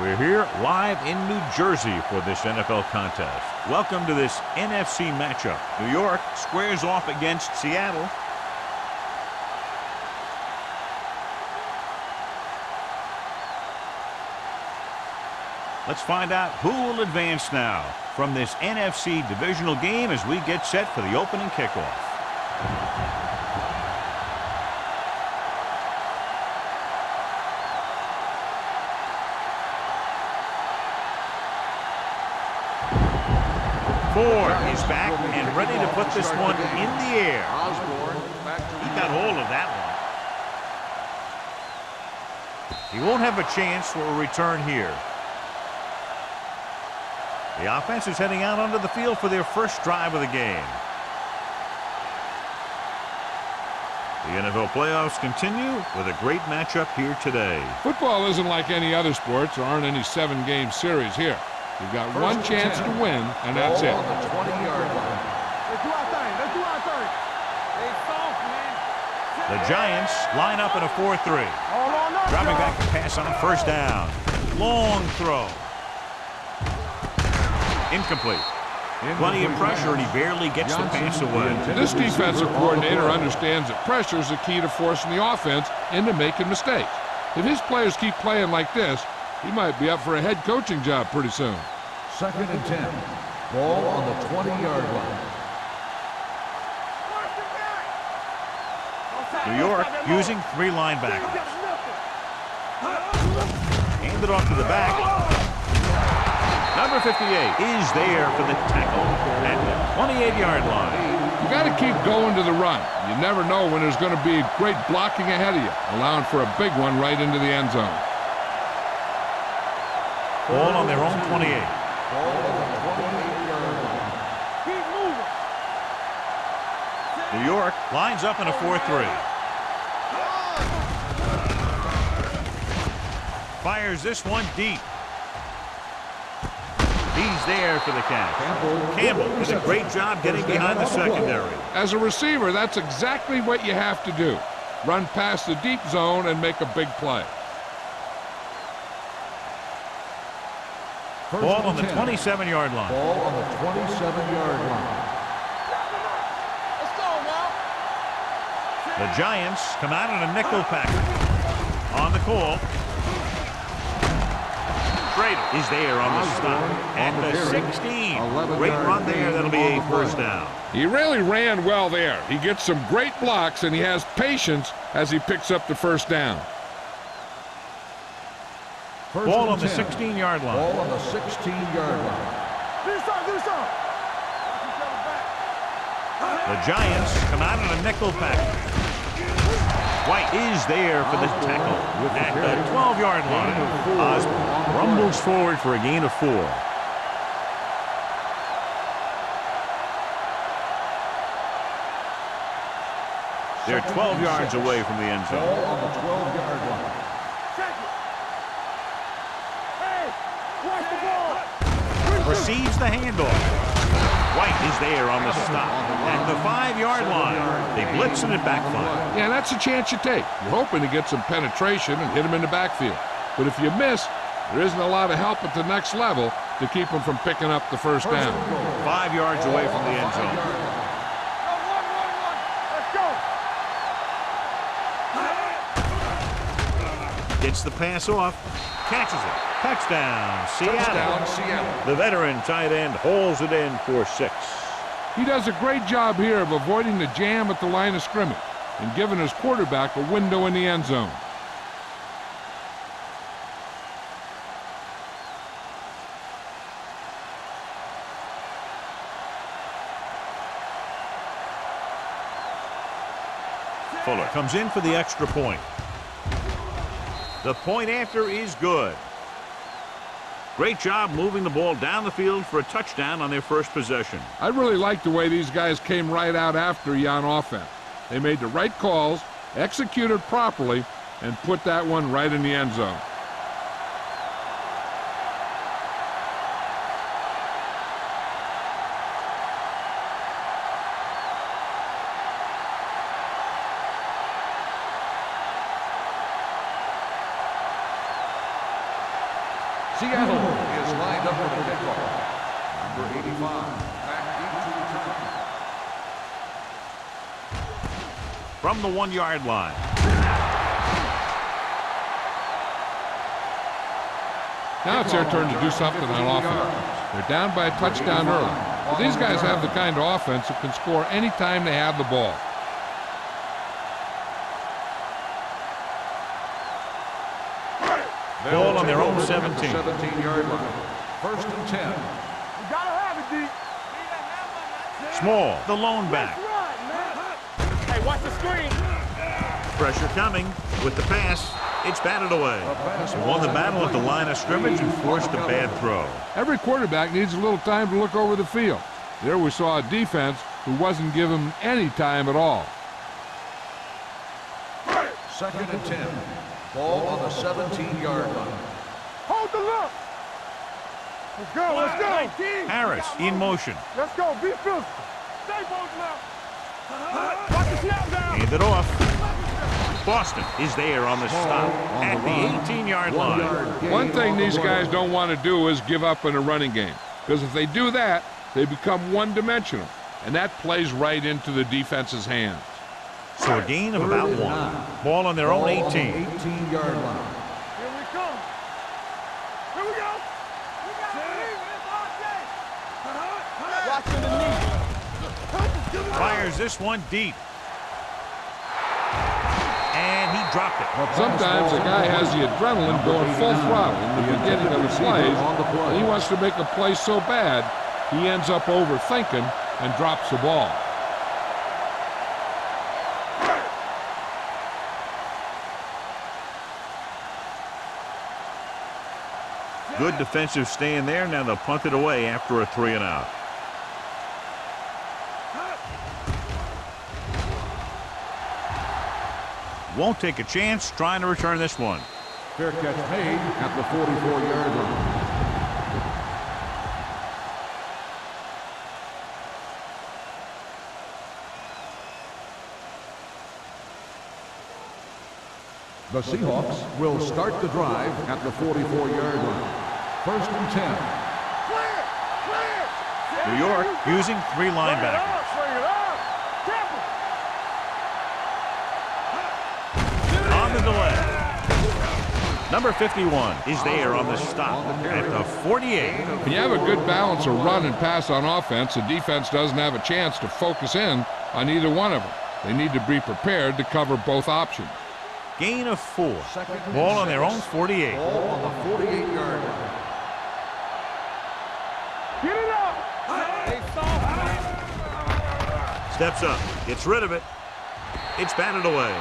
We're here live in New Jersey for this NFL contest. Welcome to this NFC matchup. New York squares off against Seattle. Let's find out who will advance now from this NFC divisional game as we get set for the opening kickoff. Ford is back and ready to put this one in the air. He got hold of that one. He won't have a chance for a return here. The offense is heading out onto the field for their first drive of the game. The NFL playoffs continue with a great matchup here today. Football isn't like any other sports. There aren't any 7-game series here. You've got one chance to win, and that's it. On the 20-yard line. The Giants line up in a 4-3. Dropping back to pass on first down. Long throw. Incomplete. Plenty of pressure, and he barely gets the pass away. This defensive coordinator understands that pressure is the key to forcing the offense into making mistakes. If his players keep playing like this, he might be up for a head coaching job pretty soon. 2nd and 10. Ball on the 20-yard line. New York using 3 linebackers. Hand it off to the back. Number 58 is there for the tackle at the 28-yard line. You got to keep going to the run. You never know when there's going to be great blocking ahead of you, allowing for a big one right into the end zone. Ball on their own 28. Ball on the 28-yard line. Keep moving. New York lines up in a 4-3. Fires this one deep. He's there for the catch. Campbell did a great job getting behind the secondary. As a receiver, that's exactly what you have to do. Run past the deep zone and make a big play. Ball on the 27-yard line. Ball on the 27-yard line. Let's go now. The Giants come out in a nickel package. On the call. Schrader is there on the stop. And the 16. Great run there. That'll be a first down. He really ran well there. He gets some great blocks, and he has patience as he picks up the first down. Ball on the 16-yard line. Ball on the 16-yard line. The Giants come out in a nickel package. White is there for the tackle at the 12-yard line. Osborne rumbles forward for a gain of 4. They're 12 yards away from the end zone. Ball on the 12-yard line. Receives the handoff. White is there on the stop at the 5-yard line. They blitz and it backfires. Yeah, that's a chance you take. You're hoping to get some penetration and hit him in the backfield. But if you miss, there isn't a lot of help at the next level to keep him from picking up the first down. 5 yards away from the end zone. Gets the pass off. Catches it. Touchdown, Seattle. The veteran tight end holds it in for 6. He does a great job here of avoiding the jam at the line of scrimmage and giving his quarterback a window in the end zone. Fuller comes in for the extra point. The point after is good. Great job moving the ball down the field for a touchdown on their first possession. I really like the way these guys came right out after you on offense. They made the right calls, executed properly, and put that one right in the end zone. Seattle is lined up for the kickoff. Number 85, back into return. From the 1-yard line. Now it's their turn to do something on offense. They're down by a touchdown early. But these guys have the kind of offense that can score any time they have the ball. Ball on their own 17. 17-yard line. First and 10. You gotta have it, D. Small, the lone back. Hey, watch the screen. Pressure coming with the pass. It's batted away. He won the battle at the line of scrimmage and forced a bad throw. Every quarterback needs a little time to look over the field. There we saw a defense who wasn't given any time at all. Second and 10. Ball on the 17-yard line. Hold the look. Let's go, let's go. Harris in motion. Let's go, be physical. Stay both left. Watch the snap down. Hand it off. Boston is there on the stop at the 18-yard line. One thing these guys don't want to do is give up in a running game. Because if they do that, they become one-dimensional. And that plays right into the defense's hands. So a gain of about 1. Ball on their own 18. 18-yard line. Here we come. Here we go. Watching the knee. Fires this one deep. And he dropped it. Sometimes a guy has the adrenaline going full throttle in the beginning of the plays, and he wants to make a play so bad, he ends up overthinking and drops the ball. Good defensive stand there. Now they'll punt it away after a 3-and-out. Won't take a chance trying to return this one. Fair catch made at the 44-yard line. The Seahawks will start the drive at the 44-yard line. First and 10. New York using 3 linebackers. On the delay. Number 51 is there on the stop at the 48. When you have a good balance of run and pass on offense, the defense doesn't have a chance to focus in on either one of them. They need to be prepared to cover both options. Gain of 4. Ball on their own 48. Ball on the 48-yard line. Get it up. Steps up. Gets rid of it. It's batted away.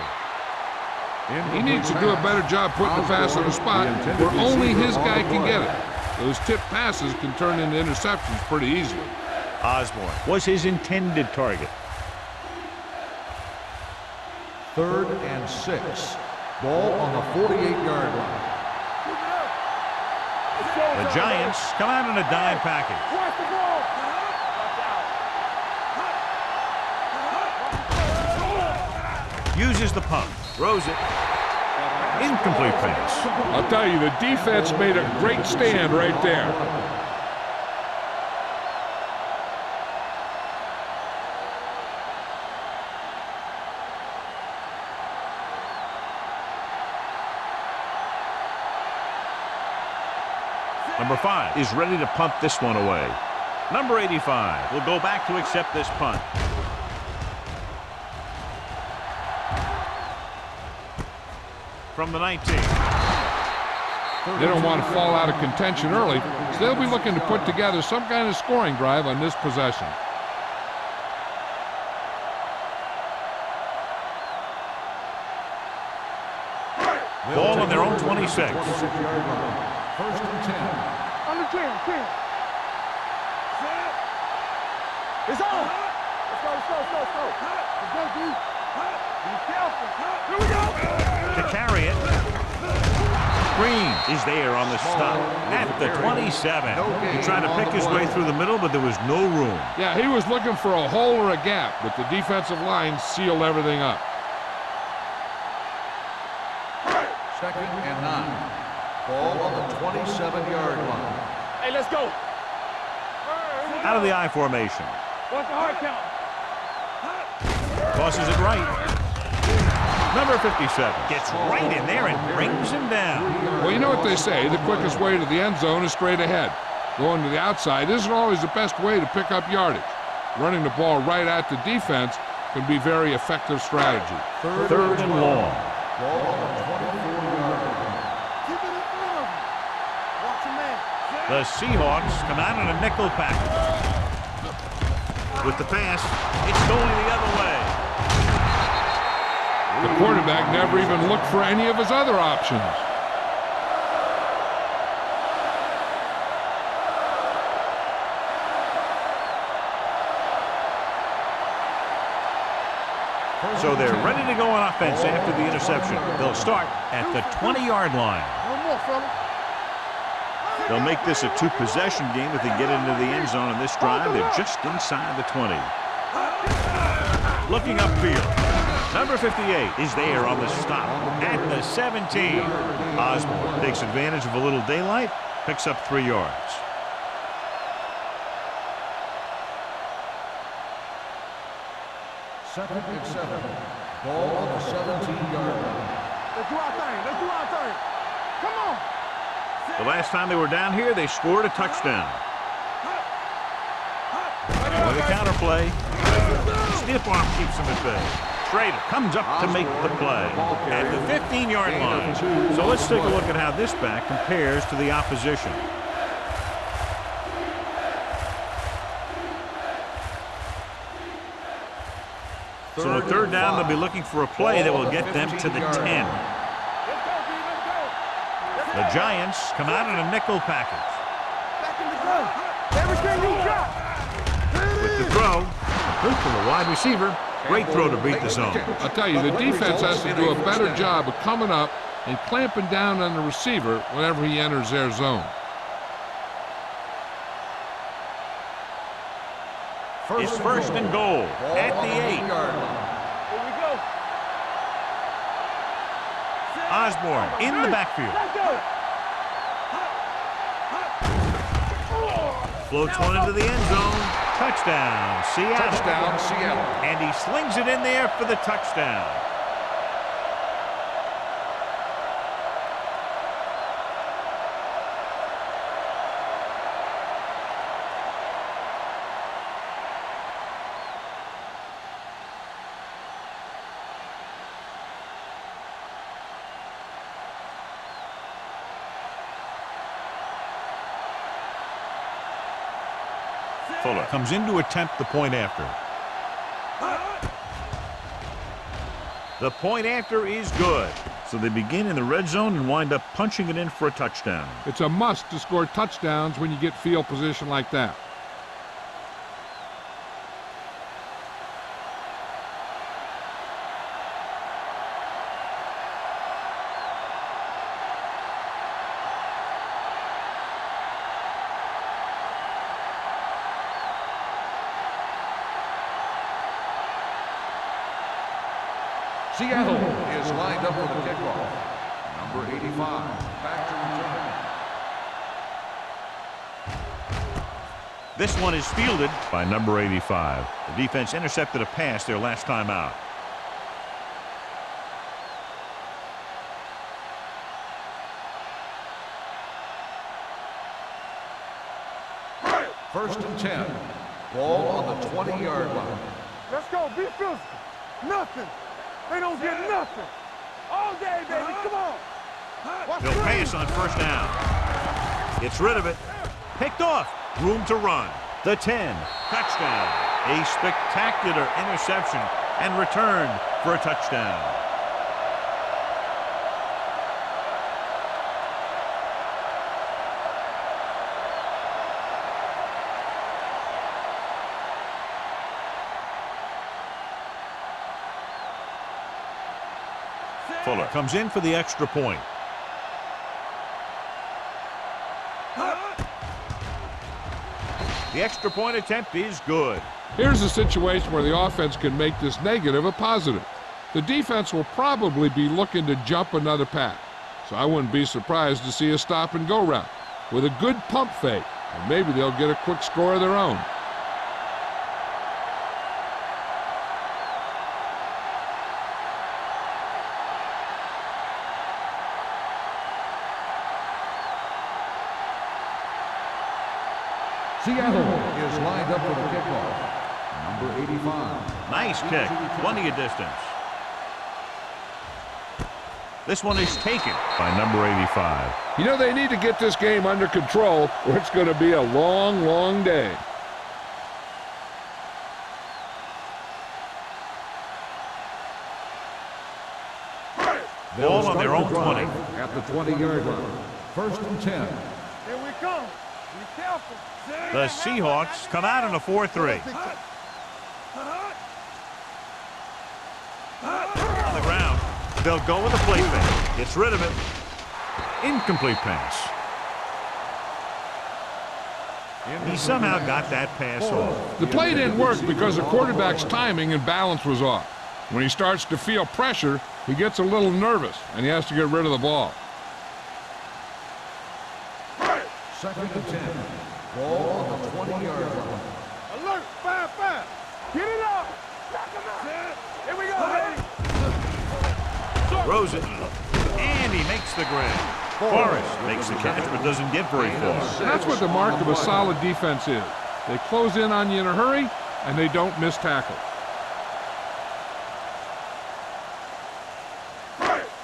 He needs to do a better job putting the pass on the spot where only his guy can get it. Those tip passes can turn into interceptions pretty easily. Osborne was his intended target. Third and 6. Ball on the 48-yard line. The Giants come out in a dime package. Watch the ball. Uses the punt. Throws it. Incomplete pass. I'll tell you, the defense made a great stand right there. Number 5 is ready to punt this one away. Number 85 will go back to accept this punt. From the 19. They don't want to fall out of contention early, so they'll be looking to put together some kind of scoring drive on this possession. Ball on their own 26. First and 10. Under 10. It's on. Let's go. Let's go, D. Be careful. Here we go. To carry it. Green is there on the stop at the 27. He tried to pick his way through the middle, but there was no room. Yeah, he was looking for a hole or a gap, but the defensive line sealed everything up. Second and 9. Ball on the 27-yard line. Hey, let's go. Out of the I formation. What's the hard count? Tosses it right. Number 57 gets right in there and brings him down. Well, you know what they say, the quickest way to the end zone is straight ahead. Going to the outside isn't always the best way to pick up yardage. Running the ball right at the defense can be very effective strategy. Third and long. Ball on the 24-yard line. Keep it in front of him. Watch your man. The Seahawks come out in a nickel package. With the pass, it's going the other way. The quarterback never even looked for any of his other options. So they're ready to go on offense after the interception. They'll start at the 20-yard line. One more, fella. They'll make this a two-possession game if they get into the end zone on this drive. They're just inside the 20. Looking upfield. Number 58 is there on the stop at the 17. Osborne takes advantage of a little daylight, picks up 3 yards. Second and 7. Ball on the 17-yard line. Let's do our thing. Let's do our thing. Come on. The last time they were down here, they scored a touchdown. With a counter play, stiff arm keeps him at bay. Schrader comes up to make the play at the 15-yard line. So let's take a look at how this back compares to the opposition. So on third down, they'll be looking for a play that will get them to the 10. Let's go, B. Let's go. The Giants come out in a nickel package. Back in the gun. Everything you got. With the throw, complete from the wide receiver. Great throw to beat the zone. I'll tell you, the defense has to do a better job of coming up and clamping down on the receiver whenever he enters their zone. It's first and goal at the 8. Here we go. Osborne in the backfield. Let's go. Floats one into the end zone. Touchdown, Seattle. Touchdown, Seattle. And he slings it in there for the touchdown. Fuller comes in to attempt the point after. The point after is good. So they begin in the red zone and wind up punching it in for a touchdown. It's a must to score touchdowns when you get field position like that. Seattle is lined up for the kickoff. Number 85, back to return. This one is fielded by number 85. The defense intercepted a pass their last time out. First and 10. Ball on the 20-yard line. Let's go. Be physical. Nothing. They don't get nothing. All day, baby. Come on. Watch They'll pass on first down. Gets rid of it. Picked off. Room to run. The 10. Touchdown. A spectacular interception and returned for a touchdown. Fuller comes in for the extra point. The extra point attempt is good. Here's a situation where the offense can make this negative a positive. The defense will probably be looking to jump another pack. so I wouldn't be surprised to see a stop-and-go route with a good pump fake, and maybe they'll get a quick score of their own. Seattle is lined up for the kickoff. Number 85. Nice kick. Plenty of distance. This one is taken by number 85. You know, they need to get this game under control, or it's going to be a long, long day. Ball on their own 20. At the 20-yard line. First and 10. Here we come. Be careful. The Seahawks come out in a 4-3. On the ground. They'll go with a play fake. Gets rid of it. Incomplete pass. He somehow got that pass off. The play didn't work because the quarterback's timing and balance was off. When he starts to feel pressure, he gets a little nervous, and he has to get rid of the ball. Second and 10. Ball on the 20-yard line. Alert. 5-5. Get it up. Knock him out. Here we go, baby. Throws it. And he makes the grab. Forrest makes the catch but doesn't get very far. And that's what the mark of a solid defense is. They close in on you in a hurry, and they don't miss tackle.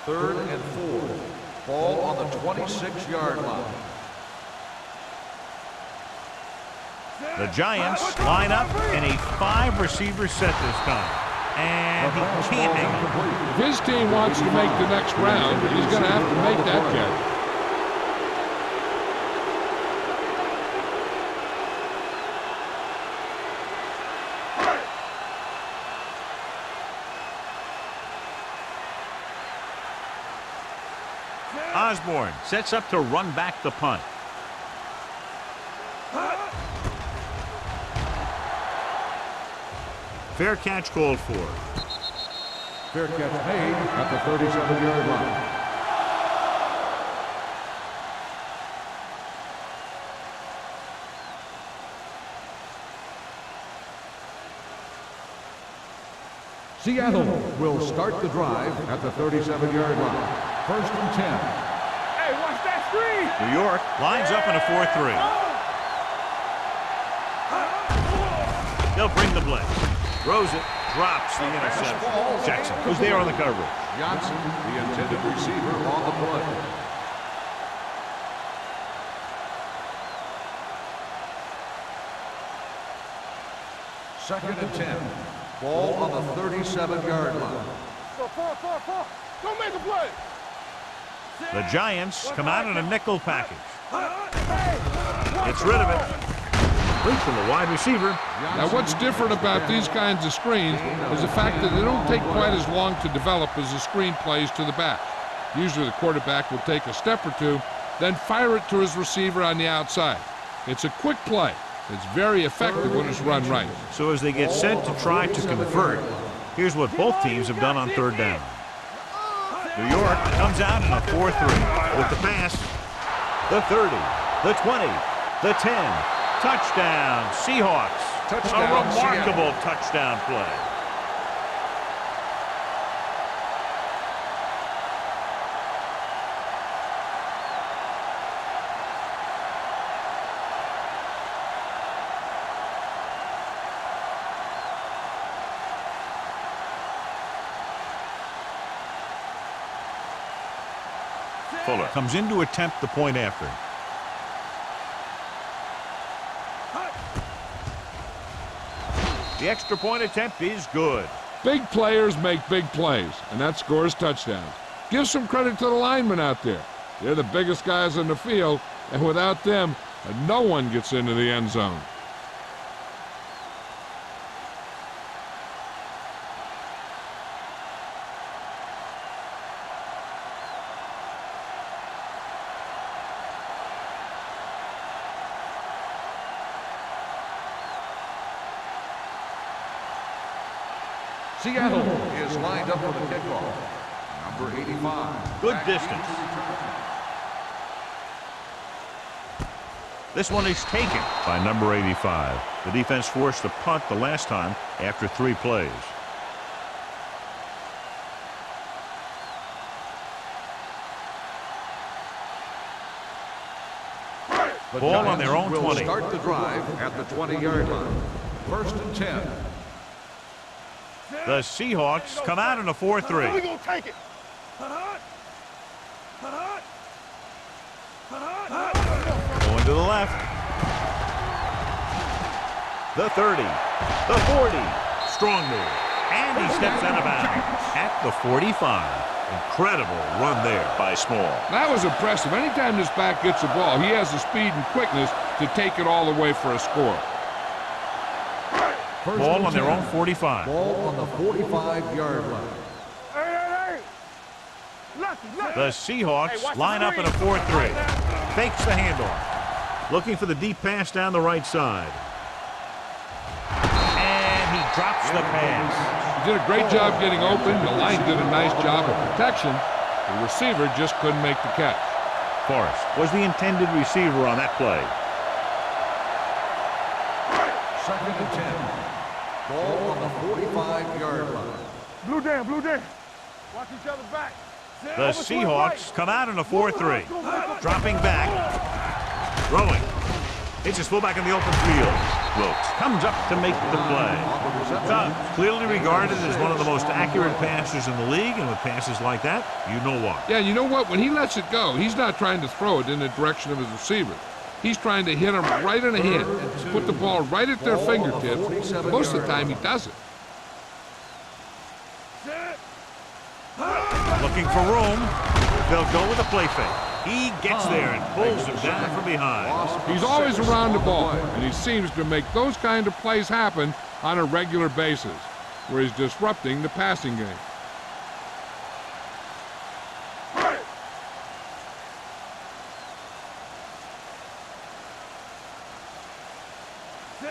Third and 4. Ball on the 26-yard line. The Giants line up in a 5-receiver set this time. And he can't hang on. If his team wants to make the next round, he's going to have to make that catch. Osborne sets up to run back the punt. Fair catch called for. Fair catch made at the 37-yard line. Seattle will start the drive at the 37-yard line. First and 10. Hey, watch that screen. New York lines up in a 4-3. They'll bring the blitz. Throws it, drops the interception. Jackson who's there on the coverage. Johnson, the intended receiver, on the play. Second and 10. Ball on the 37-yard line. Go, four. Don't make a play. The Giants come out in a nickel package. Gets rid of it. Complete from the wide receiver. Now, what's different about these kinds of screens is the fact that they don't take quite as long to develop as the screen plays to the back. Usually the quarterback will take a step or two, then fire it to his receiver on the outside. It's a quick play. It's very effective when it's run right. So as they get set to try to convert, here's what both teams have done on third down. New York comes out in a 4-3 with the pass. The 30, the 20, the 10. Touchdown, Seahawks. Touchdown, a remarkable touchdown play. Fuller comes in to attempt the point after. The extra point attempt is good. Big players make big plays, and that scores touchdowns. Give some credit to the linemen out there. They're the biggest guys on the field, and without them, no one gets into the end zone. Seattle is lined up for the kickoff. Number 85. Good distance. This one is taken by number 85. The defense forced a punt the last time after 3 plays. The Ball on Giants their own will 20. Start the drive at the 20-yard line. 1st and 10. The Seahawks come out in a 4-3. We're going to take it. Going to the left. The 30. The 40. Strong move. And he steps out of bounds at the 45. Incredible run there by Small. That was impressive. Anytime this back gets the ball, he has the speed and quickness to take it all the way for a score. Ball on their own 45. Ball on the 45-yard line. Hey. The Seahawks line up in a 4-3. Fakes the handoff. Looking for the deep pass down the right side. And he drops the pass. He did a great job getting open. The line did a nice job of protection. The receiver just couldn't make the catch. Forrest was the intended receiver on that play. 2nd and 10. Ball on the 45-yard line. Blue down. Watch each other back. The Seahawks come out in a 4-3. Dropping back. Throwing. It's his fullback in the open field. Wilkes comes up to make the play. Tubbs, clearly regarded as one of the most accurate passers in the league, and with passes like that, you know why. Yeah, you know what? When he lets it go, he's not trying to throw it in the direction of his receiver. He's trying to hit them right in the head, put the ball right at their fingertips. Most of the time, he does it. Looking for room. They'll go with a play fake. He gets there and pulls him down from behind. He's always around the ball, and he seems to make those kind of plays happen on a regular basis, where he's disrupting the passing game.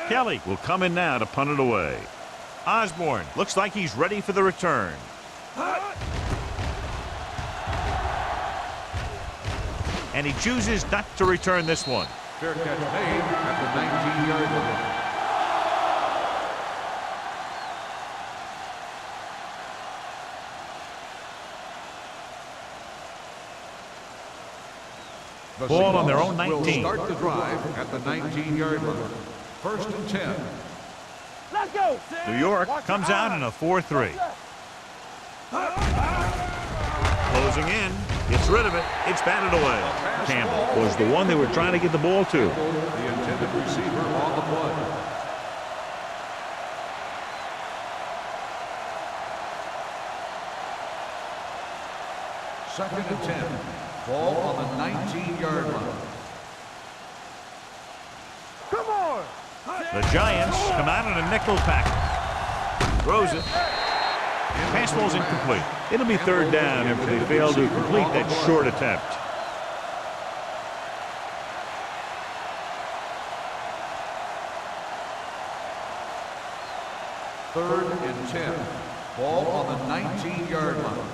Kelly will come in now to punt it away. Osborne looks like he's ready for the return. And he chooses not to return this one. Fair catch made at the 19-yard line. The Ball on their own Seahawks 19. Will start the drive at the 19-yard line. 1st and 10. Let's go. New York comes out in a 4-3. Closing in. Gets rid of it. It's batted away. Campbell was the one they were trying to get the ball to. The intended receiver on the play. Second and 10. Ball on the 19-yard line. Come on. The Giants come out in a nickel package. Throws it. Pass ball's incomplete. It'll be 3rd down after they fail to complete that short attempt. Third and 10. Ball on the 19-yard line.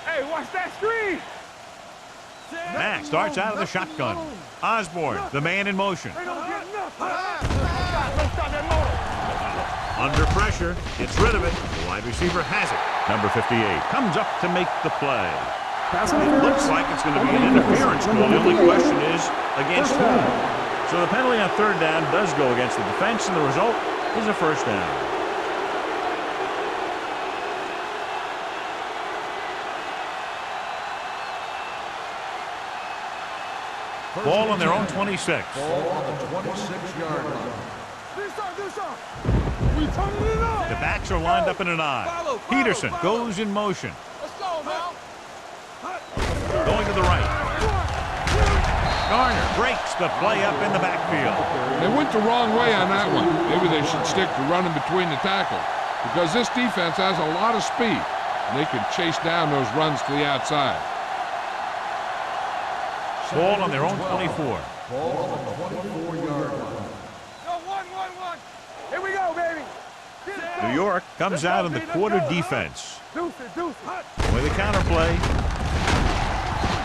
Hey, watch that screen. Mack starts out of the shotgun. Osborne, the man in motion. They don't get nothing. Don't stop that motor. Under pressure, gets rid of it. The wide receiver has it. Number 58 comes up to make the play. It looks like it's going to be an interference call. The only question is against whom. So the penalty on 3rd down does go against the defense, and the result is a 1st down. Ball on their own 26. Ball on the 26-yard line. This up. We turning it up. The backs are lined up in an I. Peterson goes in motion. Let's go, Mal. Going to the right. Garner breaks the play up in the backfield. They went the wrong way on that one. Maybe they should stick to running between the tackles, because this defense has a lot of speed, and they can chase down those runs to the outside. Ball on their own 24. Ball on the 24-yard line. Go, one. Here we go, baby. New York comes out in the quarter defense. Deuce it. With a counterplay.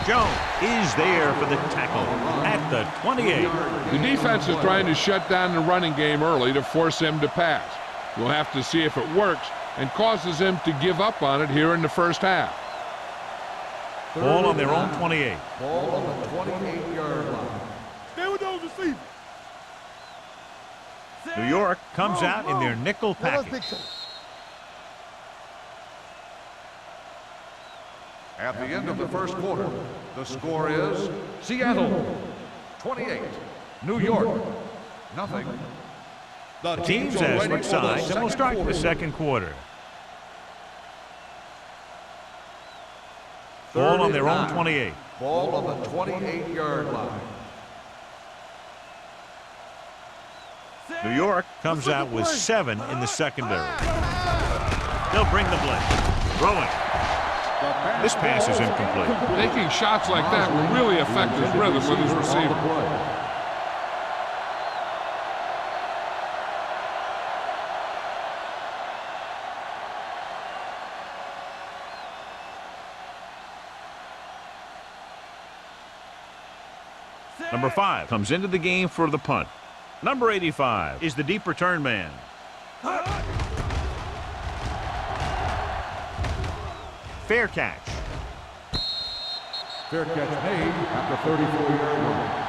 Jones is there for the tackle at the 28. The defense is trying to shut down the running game early to force him to pass. We'll have to see if it works and causes him to give up on it here in the first half. Ball on their own 28. Ball on the 28-yard line. Stay with those receivers. New York comes out in their nickel package. At the end of the first quarter, the score is Seattle 28, New York nothing. The teams as switch sides, and we'll start the second quarter. Ball on their own 28. Ball on the 28-yard line. New York comes out with 7 in the secondary. They'll bring the blitz. Throwing. This pass is incomplete. Taking shots like that will really affect his rhythm with his receiver. Number 5 comes into the game for the punt. Number 85 is the deep return man. Fair catch. Fair catch made at the 34-yard line.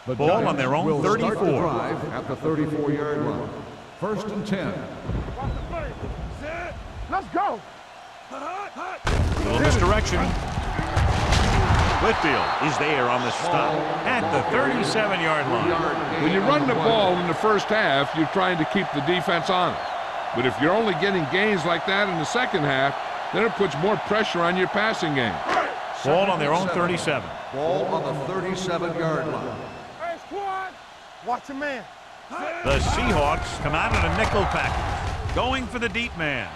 The Ball Giants on their own will 34. Start the drive at the 34-yard line. First and 10. Watch the play. Set. Let's go. Little misdirection. Whitfield is there on the stop at the 37-yard line. When you run the ball in the first half, you're trying to keep the defense honest. But if you're only getting gains like that in the second half, then it puts more pressure on your passing game. Ball on their own 37. Ball on the 37-yard line. Hey, squad. Watch your man. The Seahawks come out in a nickel package, going for the deep man.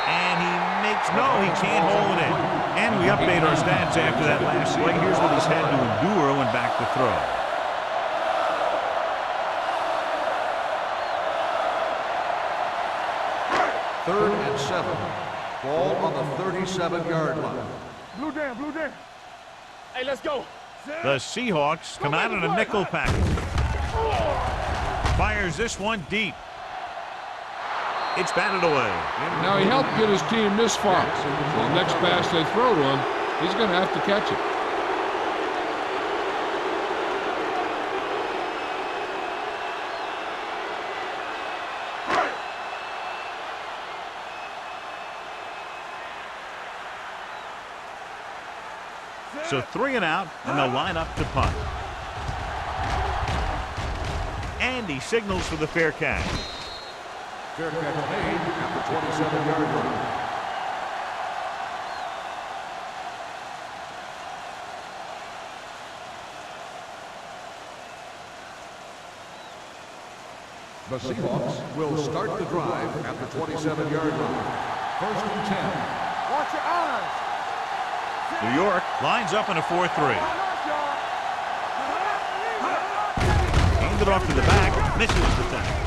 And he can't hold it in. And we update our stats after that last play. Here's what he's had to endure when back to throw. Third and 7. Ball on the 37-yard line. Blue down. Hey, let's go. The Seahawks come out in a nickel package. Fires this one deep. It's batted away. Now, he helped get his team this far. So the next pass they throw to him, he's going to have to catch it. So 3 and out, and they'll line up to punt. And he signals for the fair catch. Fair catch made at the 27-yard line. The Seahawks will start the drive at the 27-yard line. First and 10. Watch your eyes. New York lines up in a 4-3. Handed off to the back, misses the tackle.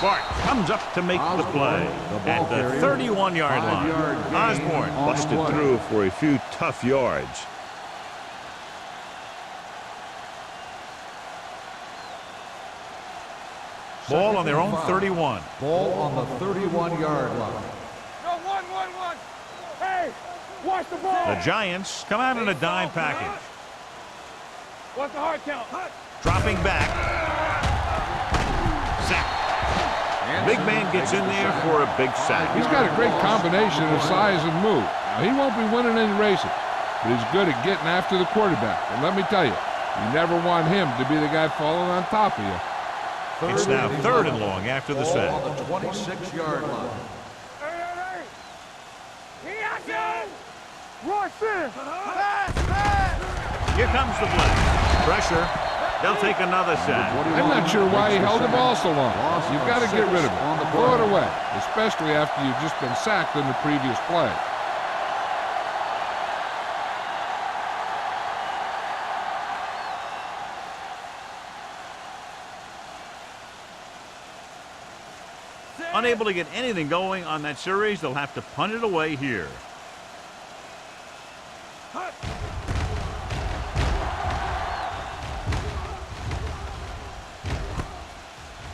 Bart comes up to make the play at the 31-yard line. Osborne busted through for a few tough yards. Ball on their own 31. Ball on the 31-yard line. No, one. Hey, watch the ball. The Giants come out in a dime package. What's the hard count? Dropping back. Sack. Big man gets in there for a big sack. He's got a great combination of size and move. Now, he won't be winning any races, but he's good at getting after the quarterback. And let me tell you, you never want him to be the guy falling on top of you. It's now 3rd and long after the sack. Ball on the 26-yard line. Hey. Rush in. Here comes the blitz. Pressure. They'll take another sack. I'm not sure why he held the ball so long. You've got to get rid of it. Throw it away, especially after you've just been sacked in the previous play. Unable to get anything going on that series, they'll have to punt it away here.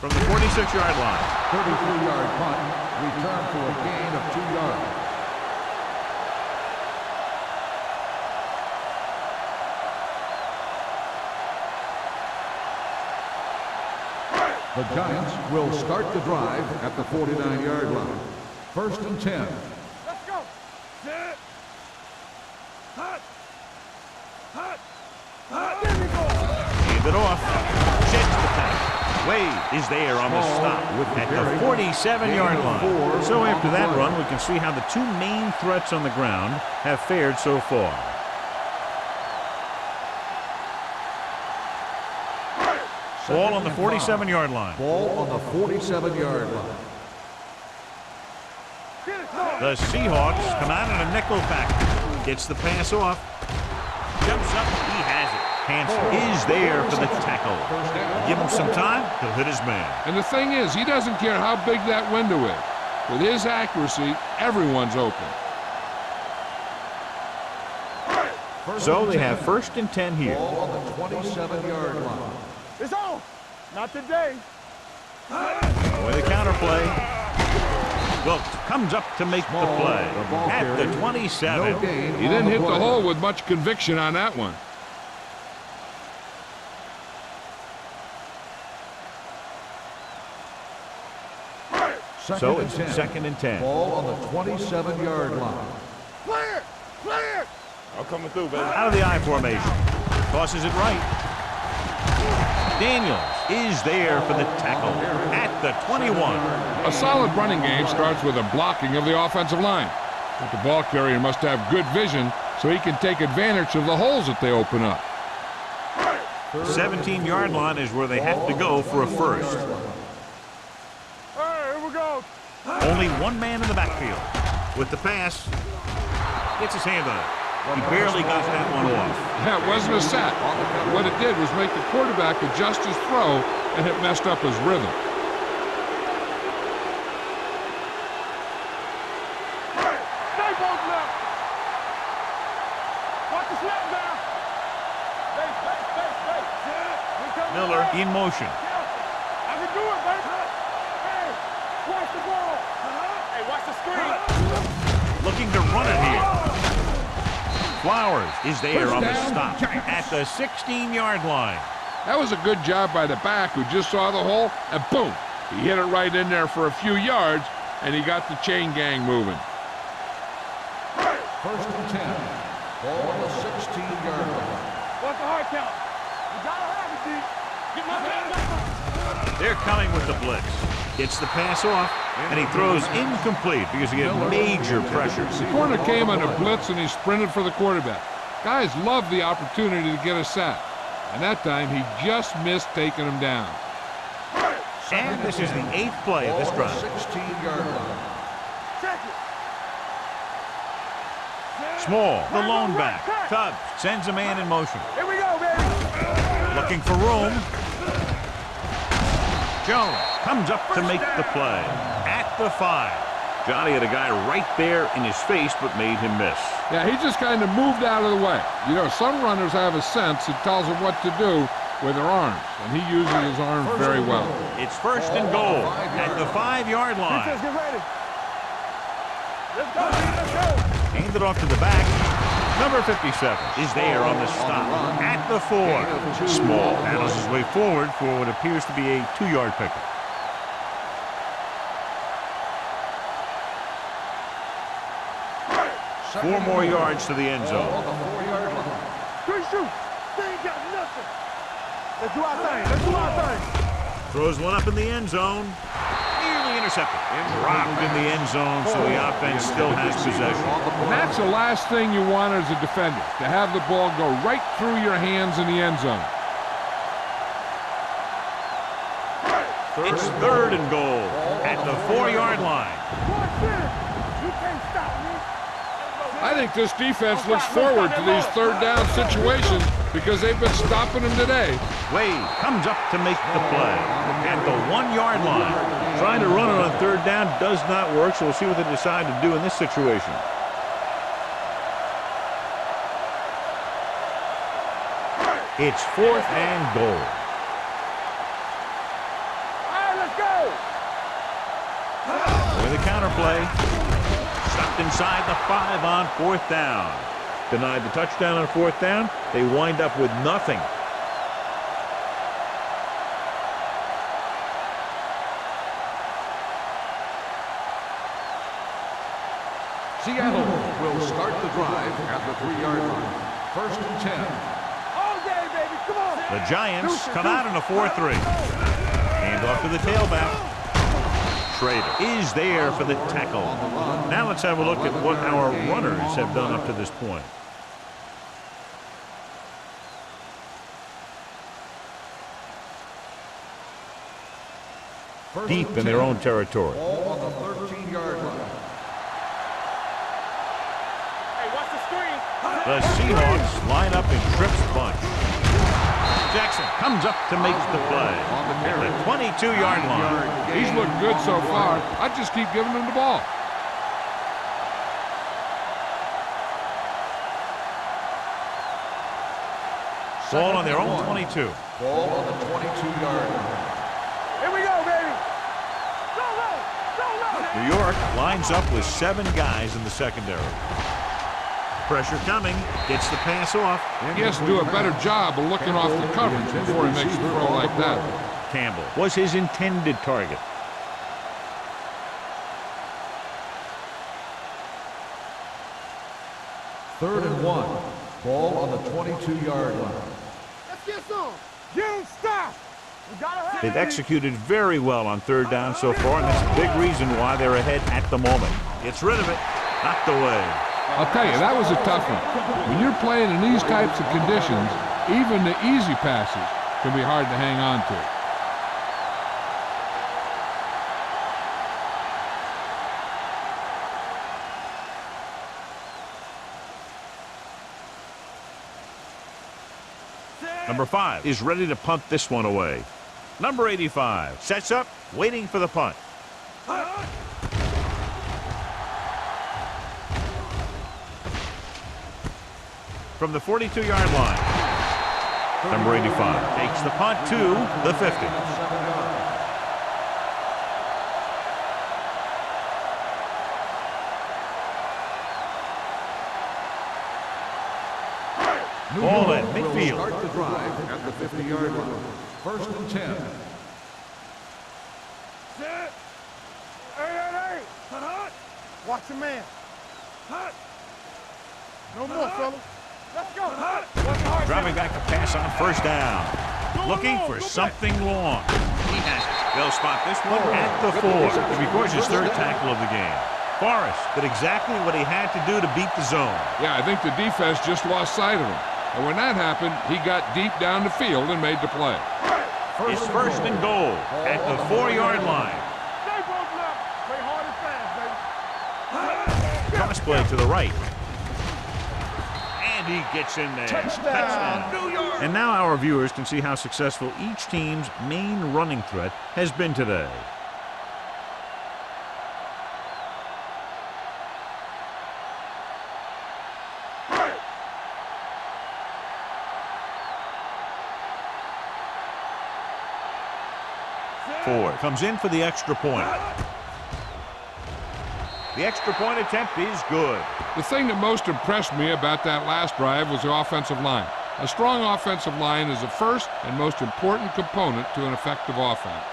From the 46-yard line. 33-yard punt, return for a gain of 2 yards. The Giants will start the drive at the 49-yard line. 1st and 10. Let's go. Sit. Hut. Hut. Hut. There we go. Hand it off. Jets the pass. Wade is there on the stop at the 47-yard line. So after that run, we can see how the two main threats on the ground have fared so far. Ball on the 47-yard line. Ball on the 47-yard line. The Seahawks come out in a nickel package. Gets the pass off. Jumps up. He has it. Hanson is there for the tackle. Give him some time. He'll hit his man. And the thing is, he doesn't care how big that window is. With his accuracy, everyone's open. So they have 1st and 10 here. Ball on the 27-yard line. It's on. Not today. With a counterplay. Wilkes comes up to make the play at the 27. He didn't hit the hole with much conviction on that one. So it's 2nd and 10. Ball on the 27-yard line. Clear. Clear. I'm coming through, baby. Out of the I formation. Tosses it right. Daniels is there for the tackle at the 21. A solid running game starts with a blocking of the offensive line. But the ball carrier must have good vision so he can take advantage of the holes that they open up. 17-yard line is where they have to go for a first. Hey, here we go. Only one man in the backfield. With the pass, gets his hand on it. He barely got that one off. That wasn't a sack. What it did was make the quarterback adjust his throw, and it messed up his rhythm. Stay both left. Watch the snap down. Stay. Miller in motion. I can do it, baby. Hey, watch the ball. Hey, watch the screen. Looking to run it here. Flowers is there on the stop at the 16-yard line. That was a good job by the back who just saw the hole, and boom, he hit it right in there for a few yards, and he got the chain gang moving. 1st and 10. Ball on the 16-yard line. What's the hard count? You gotta have it, D. Get my man. They're coming with the blitz. Gets the pass off, and he throws incomplete because he had major pressure. The corner came on a blitz, and he sprinted for the quarterback. Guys love the opportunity to get a sack, and that time he just missed taking him down. And this is the 8th play of this drive. 16-yard line. Check it. Small, the lone back. Tubbs sends a man in motion. Here we go, baby. Looking for room. Jones comes up to make the play at the 5. Johnny had a guy right there in his face, but made him miss. Yeah, he just kind of moved out of the way. You know, some runners have a sense that tells them what to do with their arms, and he uses his arms very well. It's 1st and goal at the 5-yard line. Defense, get ready. Let's go, let's go. Hand it off to the back. Number 57 is there on the stop at the 4. Small battles his way forward for what appears to be a 2-yard pickup. Four more yards to the end zone. On the 4-yard line. Three shoot. They ain't got nothing. Let's do our thing. Let's do our thing. Throws one up in the end zone. Nearly intercepted. Dropped in the end zone, so the offense still has possession. And that's the last thing you want as a defender, to have the ball go right through your hands in the end zone. It's 3rd and goal at the 4-yard line. You can't stop me. I think this defense looks forward to these 3rd down situations because they've been stopping them today. Wade comes up to make the play at the 1-yard line. Trying to run it on third down does not work, so we'll see what they decide to do in this situation. It's 4th and goal. All right, let's go. With a counter play. Stopped inside the 5 on 4th down. Denied the touchdown on 4th down. They wind up with nothing. Seattle will start the drive at the 3-yard line. 1st and 10. All day, baby. Come on. The Giants come out in a 4-3. Hand off to the tailback. Schrader is there for the tackle. Now let's have a look at what our runners have done up to this point. Deep in their own territory. Ball on the 13-yard line. The Seahawks line up in Tripp's bunch. Jackson comes up to make the play at the 22-yard line. He's looked good so far. I just keep giving him the ball. Ball on their own 22. Ball on the 22-yard line. Here we go, baby. Go, go, go, go. New York lines up with 7 guys in the secondary. Pressure coming, gets the pass off. He has to do a better job of looking off the coverage before he makes the throw like that. Campbell was his intended target. Third and 1. Ball on the 22-yard line. Let's get some. You don't stop. We gotta have They've it. executed very well on third down so far, and that's a big reason why they're ahead at the moment. Gets rid of it, knocked away. I'll tell you, that was a tough one. When you're playing in these types of conditions, even the easy passes can be hard to hang on to. Number 5 is ready to punt this one away. Number 85 sets up, waiting for the punt. From the 42-yard line, number 85 takes the punt to the 50. Ball at midfield. Start the drive at the 50-yard line. 1st and 10. Sit. Hey. Watch your man. No more, fellas. Let's go. Driving back to pass on 1st down. Looking for something long. He has it. They'll spot this one at the 4. It records his 3rd tackle of the game. Forrest did exactly what he had to do to beat the zone. Yeah, I think the defense just lost sight of him. And when that happened, he got deep down the field and made the play. It's 1st and goal at the 4-yard line. Stay both left. Play hard and fast, baby. Cross play to the right. And he gets in there. Touchdown. New York. And now our viewers can see how successful each team's main running threat has been today. Ford comes in for the extra point. The extra point attempt is good. The thing that most impressed me about that last drive was the offensive line. A strong offensive line is the first and most important component to an effective offense.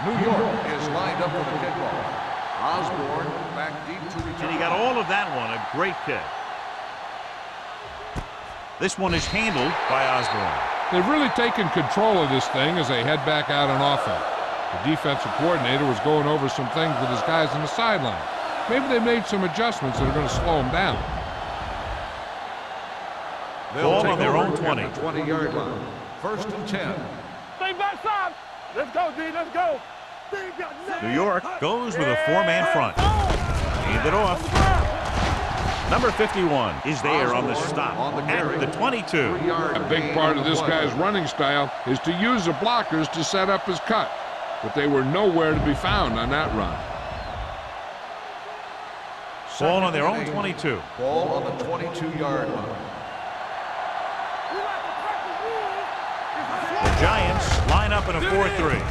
New York is lined up for the kickoff. Osborne back deep to return. And he got all of that one. A great kick. This one is handled by Osborne. They've really taken control of this thing as they head back out on offense. The defensive coordinator was going over some things with his guys on the sideline. Maybe they made some adjustments that are going to slow them down. They'll Ball take on their over own 20. at the 20-yard line. 1st and 10. backside. Let's go, D. Let's go. New York goes with a four-man front. Hand it off. Number 51 is there on the stop at the 22. A big part of this guy's running style is to use the blockers to set up his cut, but they were nowhere to be found on that run. Ball on their own 22. Ball on the 22-yard line. The Giants line up in a 4-3.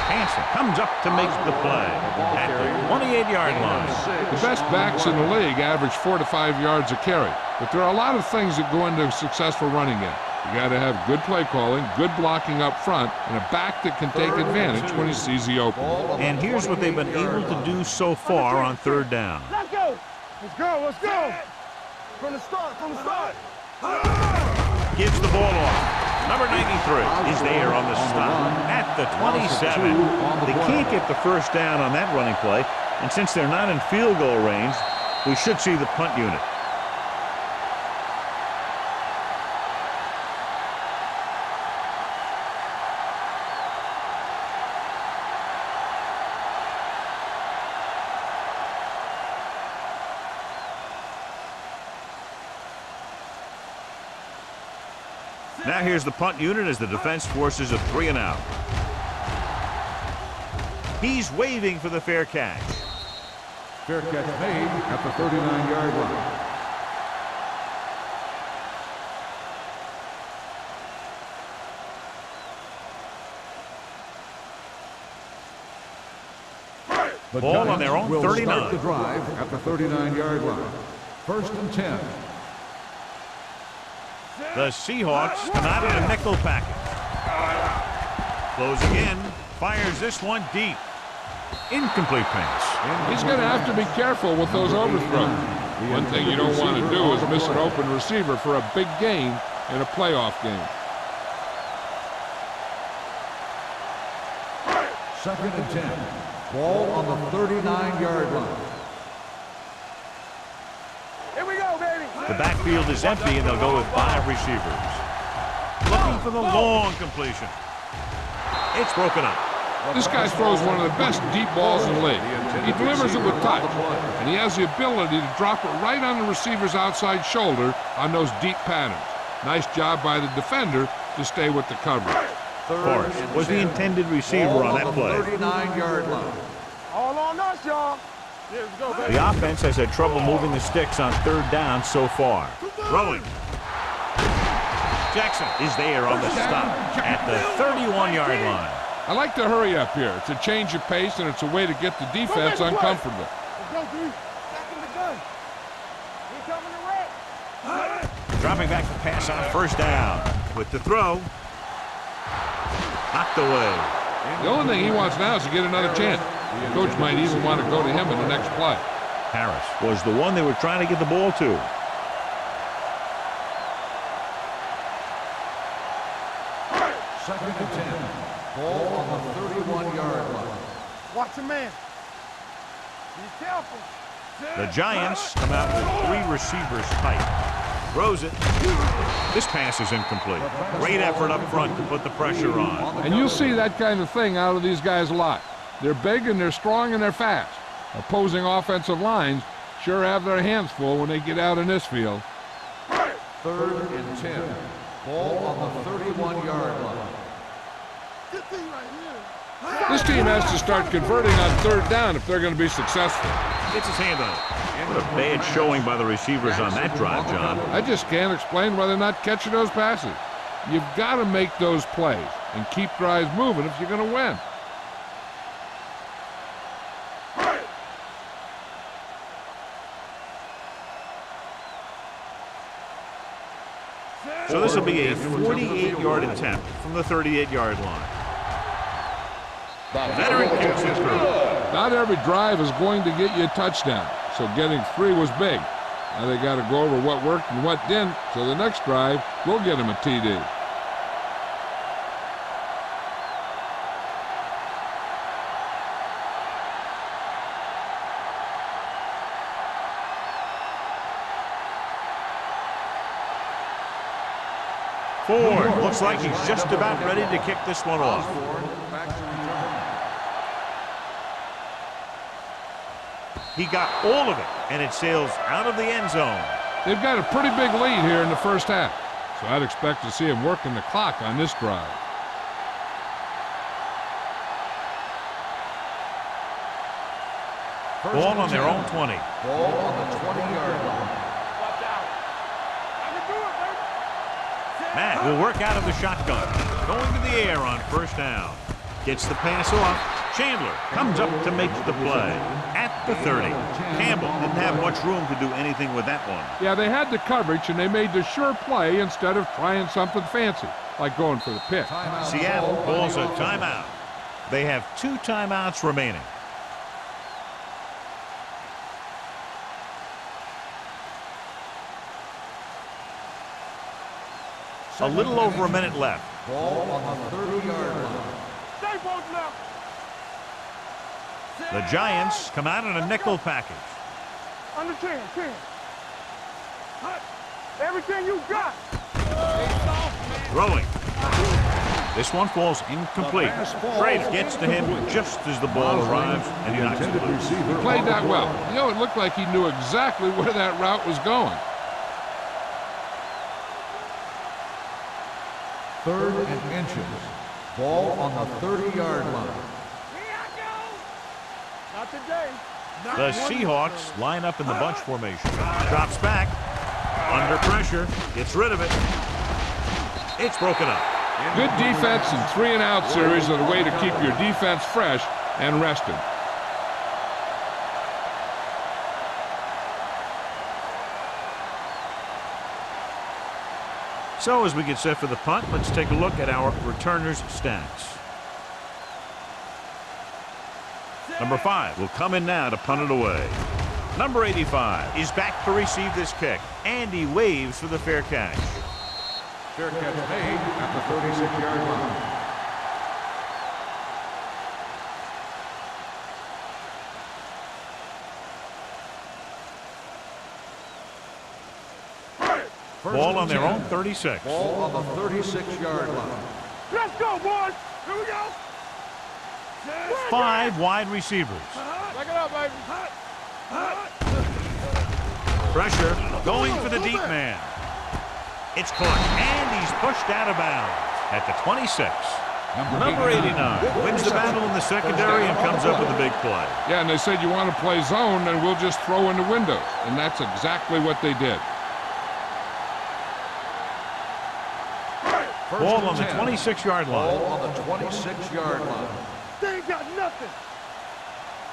Hansen comes up to make the play at the 28-yard line. The best backs in the league average 4 to 5 yards a carry, but there are a lot of things that go into a successful running game. You got to have good play calling, good blocking up front, and a back that can take advantage when he sees the opening. And here's what they've been able to do so far on third down. Let's go. Let's go. Let's go. From the start. From the start. Gives the ball off. Number 93 is there on the stop at the 27. They can't get the first down on that running play, and since they're not in field goal range, we should see the punt unit. Now here's the punt unit as the defense forces a 3 and out. He's waving for the fair catch. Fair catch made at the 39-yard line. The Ball on their own will 39. Start the drive at the 39-yard line. 1st and 10. The Seahawks come out in a nickel package. Closing in, fires this one deep. Incomplete pass. He's going to have to be careful with those overthrows. One thing you don't want to do is miss an open receiver for a big gain in a playoff game. 2nd and 10. Ball on the 39-yard line. Here we go, baby. The backfield is empty, and they'll go with 5 receivers. Looking for the long completion. It's broken up. This guy throws one of the best deep balls in the league. He delivers it with touch, and he has the ability to drop it right on the receiver's outside shoulder on those deep patterns. Nice job by the defender to stay with the coverage. Forrest was the intended receiver on that play. 39-yard line. All on us, y'all. Let's go, baby. The offense has had trouble moving the sticks on third down so far. Throwing. Jackson is there on the stop at the 31-yard line. I like to hurry up here. It's a change of pace, and it's a way to get the defense uncomfortable. Let's go, D. Back in the gun. He coming to wreck. Dropping back the pass on 1st down. With the throw. Knocked away. The only thing he wants now is to get another chance. The coach might even want to go to him in the next play. Harris was the one they were trying to get the ball to. Second and 10. Ball on the 31-yard line. Watch your man. Be careful. The Giants come out with 3 receivers tight. Throws it. This pass is incomplete. Great effort up front to put the pressure on. And you'll see that kind of thing out of these guys a lot. They're big and they're strong and they're fast. Opposing offensive lines sure have their hands full when they get out in this field. 3rd and 10. Ball on the 31-yard line. This team has to start converting on third down if they're going to be successful. Gets his hand on it. What a bad showing by the receivers on that drive, John. I just can't explain why they're not catching those passes. You've got to make those plays and keep drives moving if you're going to win. So this will be a 48-yard attempt from the 38-yard line. Veteran kicks it through. Not every drive is going to get you a touchdown, so getting 3 was big. Now they got to go over what worked and what didn't, so the next drive will get him a TD. Ford looks like he's just about ready to kick this one off. Back to return. He got all of it, and it sails out of the end zone. They've got a pretty big lead here in the first half, so I'd expect to see him working the clock on this drive. Ball on their own 20. Ball on the 20-yard line. Matt will work out of the shotgun. Going to the air on first down. Gets the pass off. Chandler comes up to make the play. At the 30. Campbell didn't have much room to do anything with that one. Yeah, they had the coverage, and they made the sure play instead of trying something fancy, like going for the pick. Seattle calls a timeout. They have 2 timeouts remaining. A little over a minute left. Ball on the 30-yard line. Stay both left. The Giants come out in a nickel package. Under 10. Everything you got. Throwing. This one falls incomplete. Schrader gets to him just as the ball arrives, and he knocks it loose. He played that well. You know, it looked like he knew exactly where that route was going. 3rd and inches. Ball on the 30-yard line. Not today. The Seahawks line up in the bunch formation. Drops back. Under pressure. Gets rid of it. It's broken up. Good defense and 3-and-out series are the way to keep your defense fresh and rested. So as we get set for the punt, let's take a look at our returners' stats. Number 5 will come in now to punt it away. Number 85 is back to receive this kick, and he waves for the fair catch. Fair catch made at the 36-yard line. Ball on their own 36. Ball on the 36-yard line. Let's go, boys. Here we go. 5 wide receivers. Back it up, baby. Pressure going for the deep man. It's caught, and he's pushed out of bounds at the 26. Number 89 wins the battle in the secondary and comes up with a big play. Yeah, and they said you want to play zone, and we'll just throw in the windows. And that's exactly what they did. Ball on the 26-yard line. Ball on the 26-yard line. They ain't got nothing.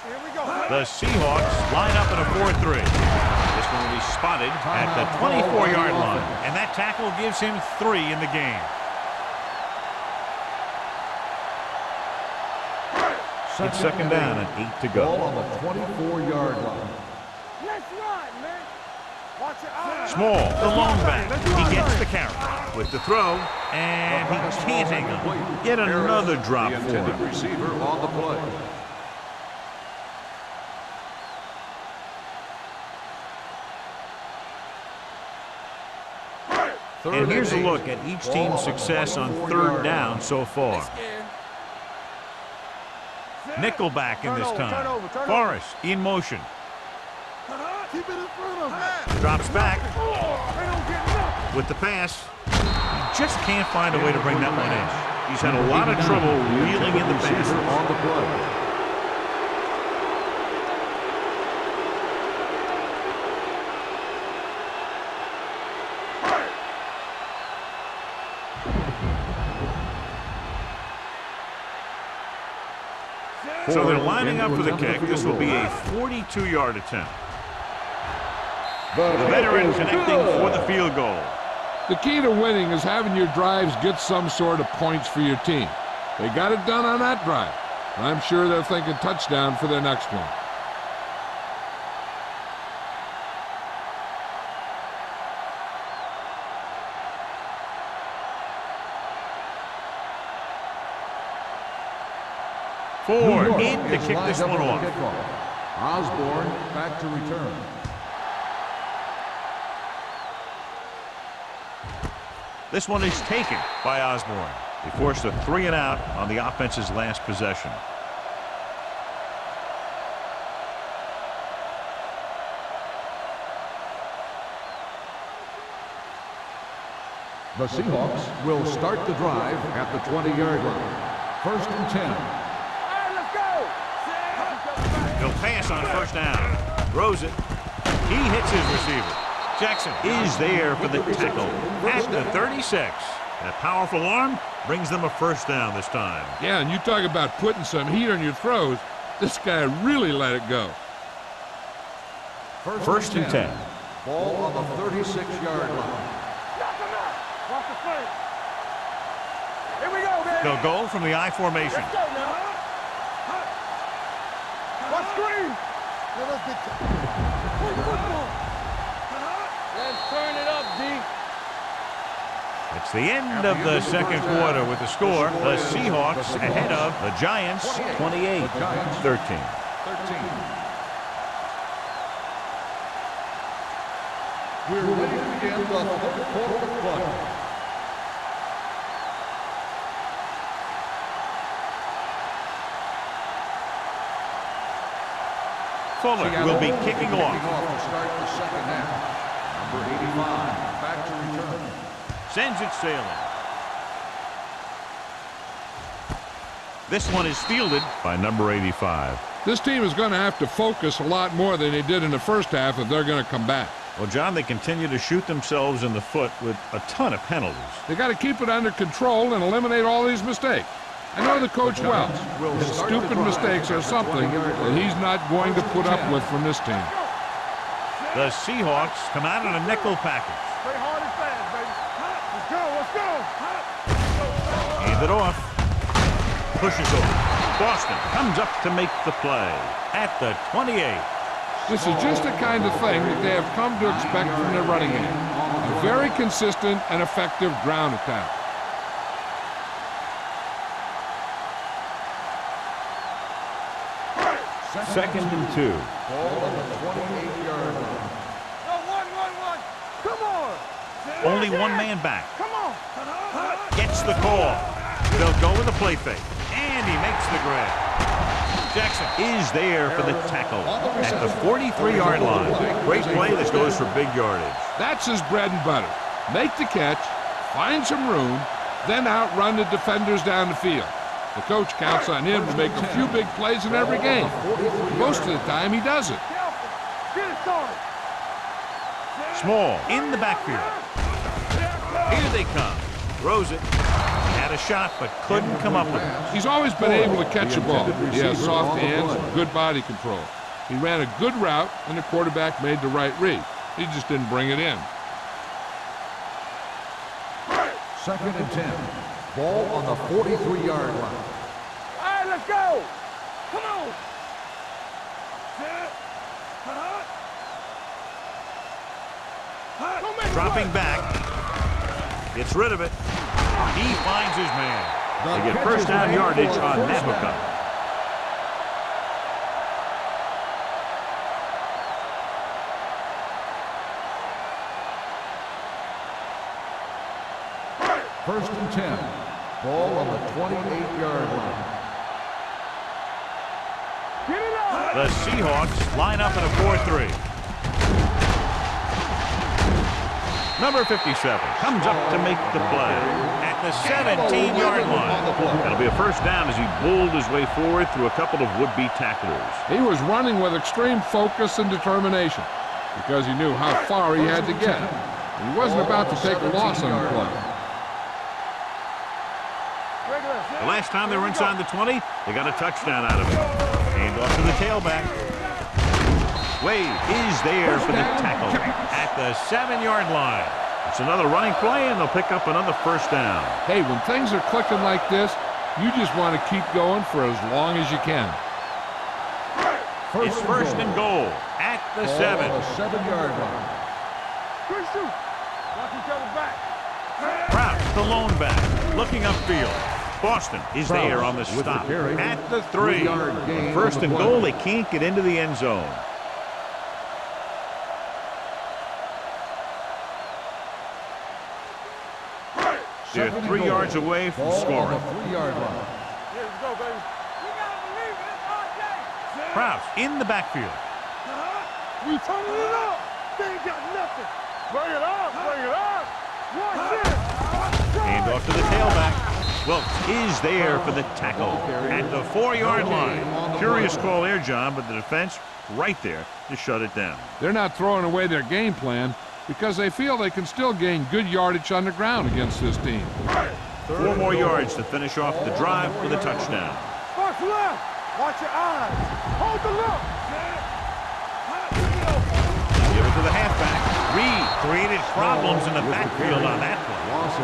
Here we go. The Seahawks line up in a 4-3. This one will be spotted at the 24-yard line, and that tackle gives him 3 in the game. It's second down and 8 to go. Ball on the 24-yard line. Let's run, man. Watch it out. Small, the long back. He gets the carry with the throw, and he can't hang on. Yet another drop The for intended him. receiver on the play. And here's a look at each team's success on 3rd down so far. Nickelback in this time. Forrest in motion. Keep it in front of him. Drops back They don't get nothing. with the pass. He just can't find a way to bring that one in. He's had a lot of trouble reeling in the passes. On the play. So they're lining up for the kick. This will be a 42-yard attempt. The veteran connecting for the field goal. The key to winning is having your drives get some sort of points for your team. They got it done on that drive. And I'm sure they're thinking touchdown for their next one. Ford in to kick this one off. Osborne back to return. This one is taken by Osborne. They forced a 3 and out on the offense's last possession. The Seahawks will start the drive at the 20-yard line. 1st and 10. All right, let's go. He'll pass on 1st down. Throws it. He hits his receiver. Jackson is there for the tackle at the 36. That powerful arm brings them a 1st down this time. Yeah, and you talk about putting some heat on your throws. This guy really let it go. 1st and 10. Ball on the 36-yard line. Knock him out. Watch the frame. Here we go, baby. They'll go from the I formation. Let's go now. What screen? Let's turn it up, D. It's the end of the 2nd quarter with the score. The Seahawks ahead of the Giants 28-13. 13. We're ready to begin the 3rd quarter of play. Fuller will be kicking off. To start the 2nd half. Number 85, back to return. Sends it sailing. This one is fielded by number 85. This team is going to have to focus a lot more than they did in the 1st half if they're going to come back. Well, John, they continue to shoot themselves in the foot with a ton of penalties. They got to keep it under control and eliminate all these mistakes. I know the coach well. His stupid mistakes are something that he's not going to put up with from this team. The Seahawks come out in a nickel package. Play hard and fast, baby. Let's go, let's go. Hand it off. Pushes over. Boston comes up to make the play at the 28. This is just the kind of thing that they have come to expect from their running game. A very consistent and effective ground attack. Second and 2. Ball on the 28-yard line. No, one. Come on. Only one man back. Come on. Gets the call. They'll go with a play fake. And he makes the grab. Jackson is there for the tackle at the 43-yard line. Great play that goes for big yardage. That's his bread and butter. Make the catch, find some room, then outrun the defenders down the field. The coach counts on him to make a few big plays in every game. Most of the time, he does it. Get it started. Small in the backfield. Here they come. Throws it. Had a shot, but couldn't come up with it. He's always been able to catch a ball. He has soft hands, good body control. He ran a good route, and the quarterback made the right read. He just didn't bring it in. 2nd and 10. Ball on the 43-yard line. All right, let's go. Come on. Dropping back. Gets rid of it. He finds his man. They get 1st down yardage on that hookup. First and 10. Ball on the 28-yard line. Get it up. The Seahawks line up in a 4-3. Number 57 comes up to make the play at the 17-yard line. That'll be a 1st down as he bowled his way forward through a couple of would-be tacklers. He was running with extreme focus and determination because he knew how far he had to get. He wasn't about to take a loss on the play. The last time they were inside the 20, they got a touchdown out of it. Hand off to the tailback. Wade is there for the tackle at the 7-yard line. It's another running play, and they'll pick up another 1st down. Hey, when things are clicking like this, you just want to keep going for as long as you can. It's 1st and goal at the 7. 7-yard line. Good shoot. Watch each other back. Crouch, the lone back, looking upfield. Boston is there on the stop at the 3. On 1st and goal, they can't get into the end zone. They're 3 yards away from scoring. 3-yard line. Yeah, let's go, baby. We gotta believe it. It's our day. Krause in the backfield. We turning it up. They ain't got nothing. Bring it up. Bring it up. Watch it. Hand off to the tailback. Wilkes is there for the tackle at the 4-yard line. Curious call there, John, but the defense right there to shut it down. They're not throwing away their game plan because they feel they can still gain good yardage on the ground against this team. 4 more yards to finish off the drive with a touchdown. Watch left. Watch your eyes. Hold the look. Give it to the halfback. Reed created problems in the backfield on that play.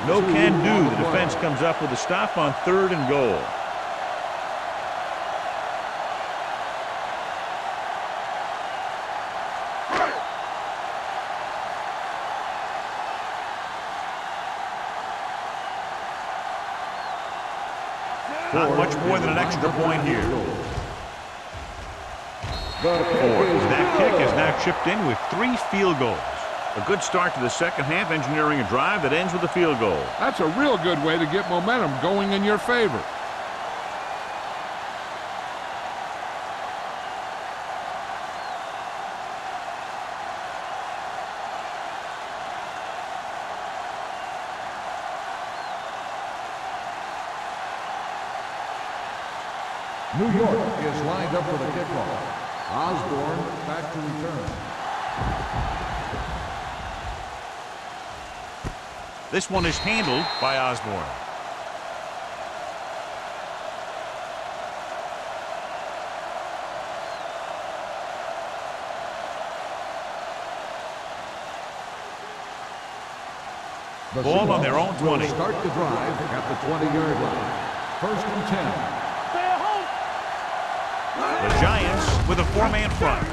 No can do. The defense comes up with a stop on 3rd and goal. Not much more than an extra point here. That kick is now chipped in with 3 field goals. A good start to the second half, engineering a drive that ends with a field goal. That's a real good way to get momentum going in your favor. New York is lined up for the kickoff. Osborne back to return. This one is handled by Osborne. Ball on their own 20. Start the drive at the 20-yard line. 1st and 10. Stay at home. The Giants with a 4-man front.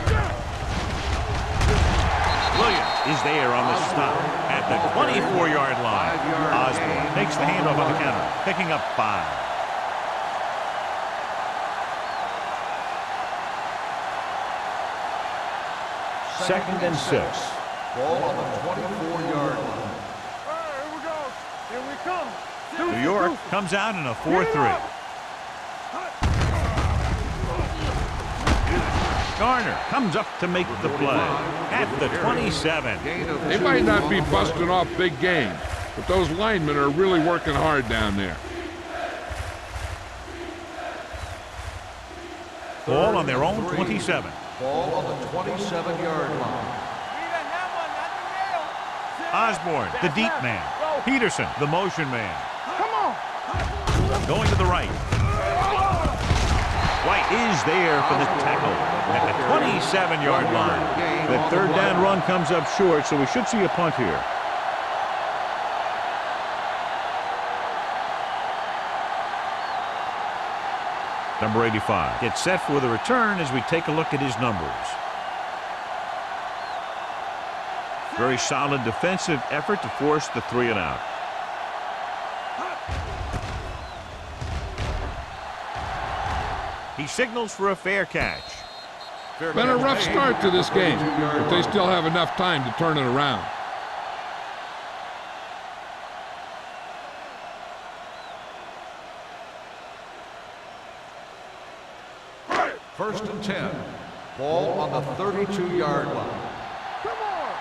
Williams is there on the stop at the 24-yard line. Osborne takes the handoff on the counter, picking up 5. Second and 6. Ball on the 24-yard line. All right, here we go. Here we come. New York comes out in a 4-3. Garner comes up to make the play at the 27. They might not be busting off big games, but those linemen are really working hard down there. Ball on their own 27. Ball on the 27-yard line. Osborne, the deep man. Peterson, the motion man. Come on. Going to the right. White is there for the tackle at the 27-yard line. The 3rd down run comes up short, so we should see a punt here. Number 85 gets set for the return as we take a look at his numbers. Very solid defensive effort to force the 3 and out. He signals for a fair catch. Been a rough start to this game, but they still have enough time to turn it around. First and 10. Ball on the 32-yard line. Come on.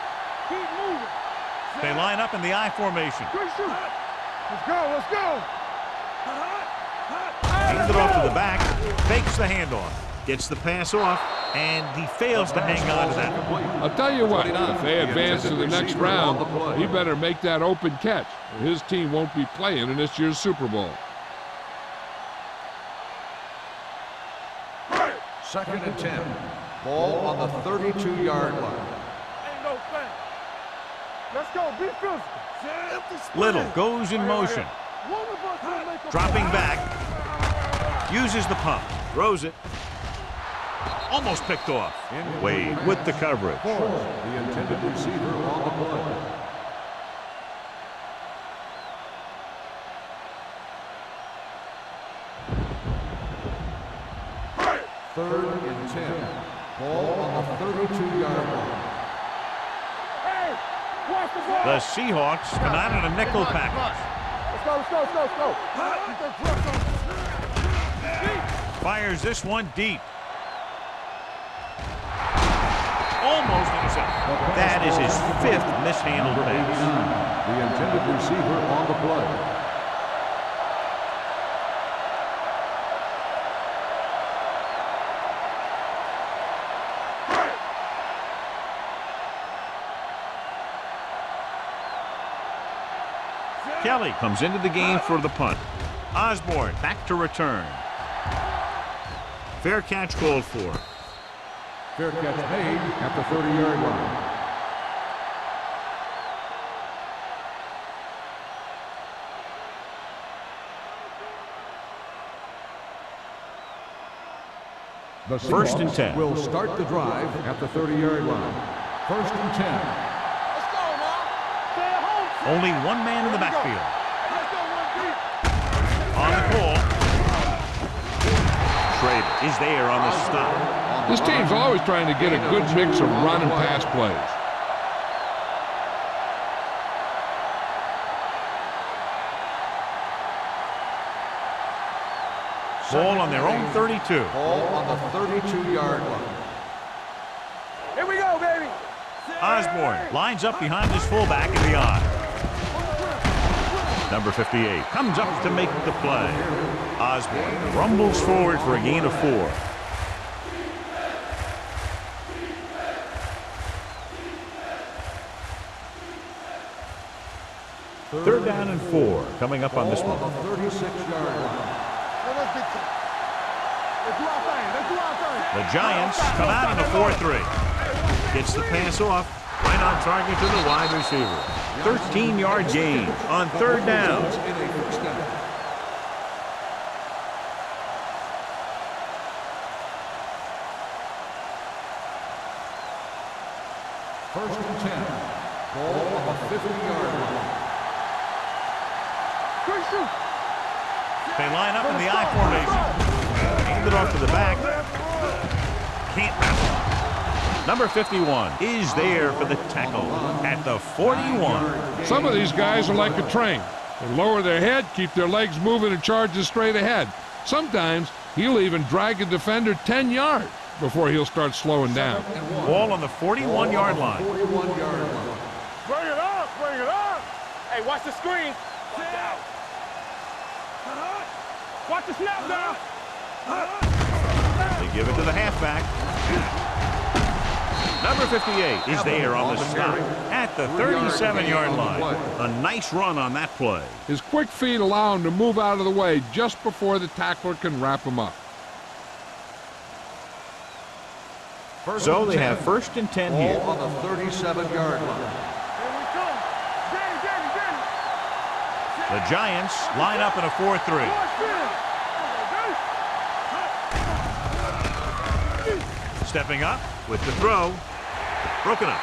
Keep moving. They line up in the I formation. Good shoot. Let's go. Let's go. Hands it off to the back. Fakes the handoff. Gets the pass off, and he fails to hang on to that. I'll tell you what, if they advance to the next round, he better make that open catch. His team won't be playing in this year's Super Bowl. Second and 10. Ball on the 32-yard line. Ain't no thing. Let's go. Be physical. Little goes in motion. One of us will make a Dropping play. back. Uses the pump. Throws it. Almost picked off. Wade with the coverage. The intended receiver on the play. Third and 10. Ball on the 32-yard line. Hey, watch the ball. The Seahawks come out in a nickel package. Let's Fires this one deep. Almost intercepted. That is his 5th mishandled pass. The intended receiver on the play. Kelly comes into the game for the punt. Osborne back to return. Fair catch called for. Fair catch made at the 30-yard line. The First and 10. Will start the drive at the 30-yard line. First and 10. Only one man in the backfield. On the call. Schrader is there on the stop. This team's always trying to get a good mix of run and pass plays. Ball on their own 32. Ball on the 32-yard line. Here we go, baby. Osborne lines up behind his fullback in the I. Number 58 comes up to make the play. Osborne rumbles forward for a gain of 4. Third down and 4 coming up on this one. 36-yard line. The Giants come out in a 4-3. Gets the pass off. Right on target to the wide receiver. 13-yard gain on third down. First and 10. Ball on the 50-yard line. They line up in the I formation. Hand it off to the back. Can't pass. Number 51 is there for the tackle at the 41. Some of these guys are like a train. They lower their head, keep their legs moving, and charges straight ahead. Sometimes he'll even drag a defender 10 yards before he'll start slowing down. Ball on the 41-yard line. 41-yard line. Bring it up, bring it up. Hey, watch the screen. Watch out. Watch the snap down. They give it to the halfback. Number 58 is there on the stop at the 37-yard line. A nice run on that play. His quick feet allow him to move out of the way just before the tackler can wrap him up. So they have first and 10 here. Ball on the 37-yard line. The Giants line up in a 4-3. Stepping up with the throw. Broken up.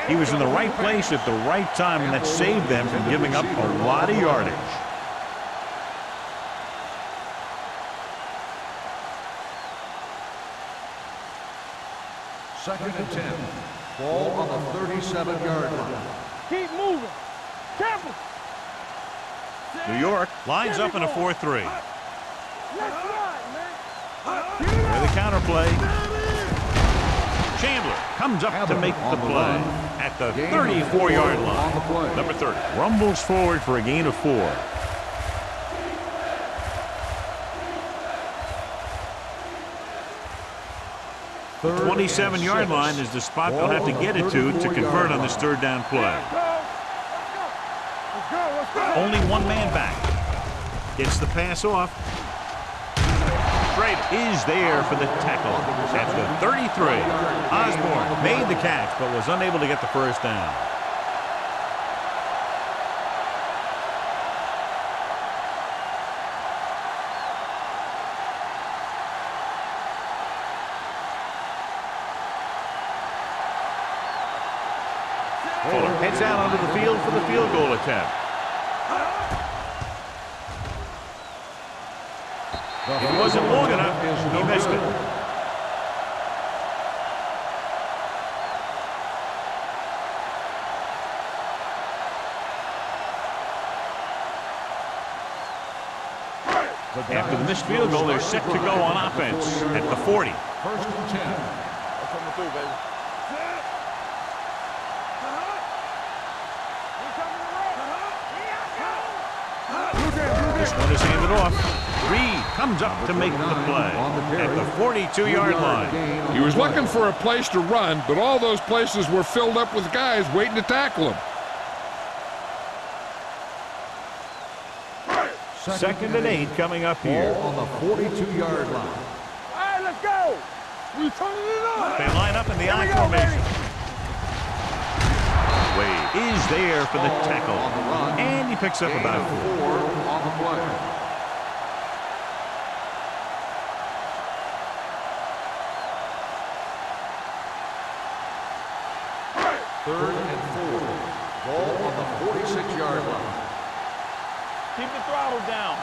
He was in the right place at the right time, and that saved them from giving up a lot of yardage. Second and 10. Ball on the 37-yard line. Keep moving. Careful. New York lines up in a 4-3. Let's ride, man. With a counterplay. Chandler comes up to make the play at the 34-yard line. Number 30 rumbles forward for a gain of 4. The 27-yard line is the spot they'll have to get it to convert on this third down play. Only one man back. Gets the pass off. Schrader is there for the tackle at the 33. Osborne made the catch but was unable to get the first down. Fuller heads out onto the field for the field goal attempt. It wasn't long enough. He missed it. After the missed field goal, they're set to go on offense at the 40. First and 10. That's coming through, baby. This one is handed off. Reed comes up to make the play at the 42-yard line. He was looking for a place to run, but all those places were filled up with guys waiting to tackle him. Second and 8 coming up here. Ball on the 42-yard line. All right, let's go. We turning it up. They line up in the I formation. Wade is there for the tackle, and he picks up about 4. On the play. Third and 4. Ball on the 46-yard line. Keep the throttle down.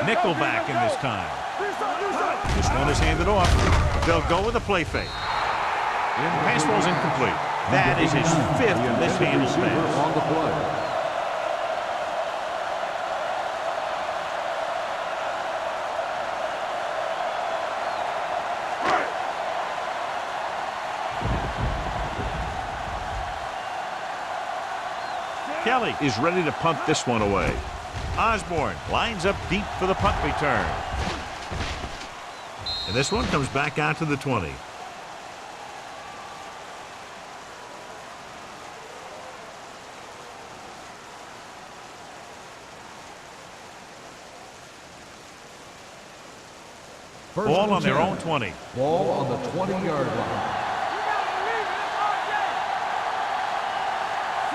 Nickelback in this time. This one is handed off. They'll go with a play fake. Pass ball's incomplete. That is his 5th mishandled pass. On the play. Kelly is ready to punt this one away. Osborne lines up deep for the punt return. And this one comes back out to the 20. Ball on their own 20. Ball on the 20-yard line.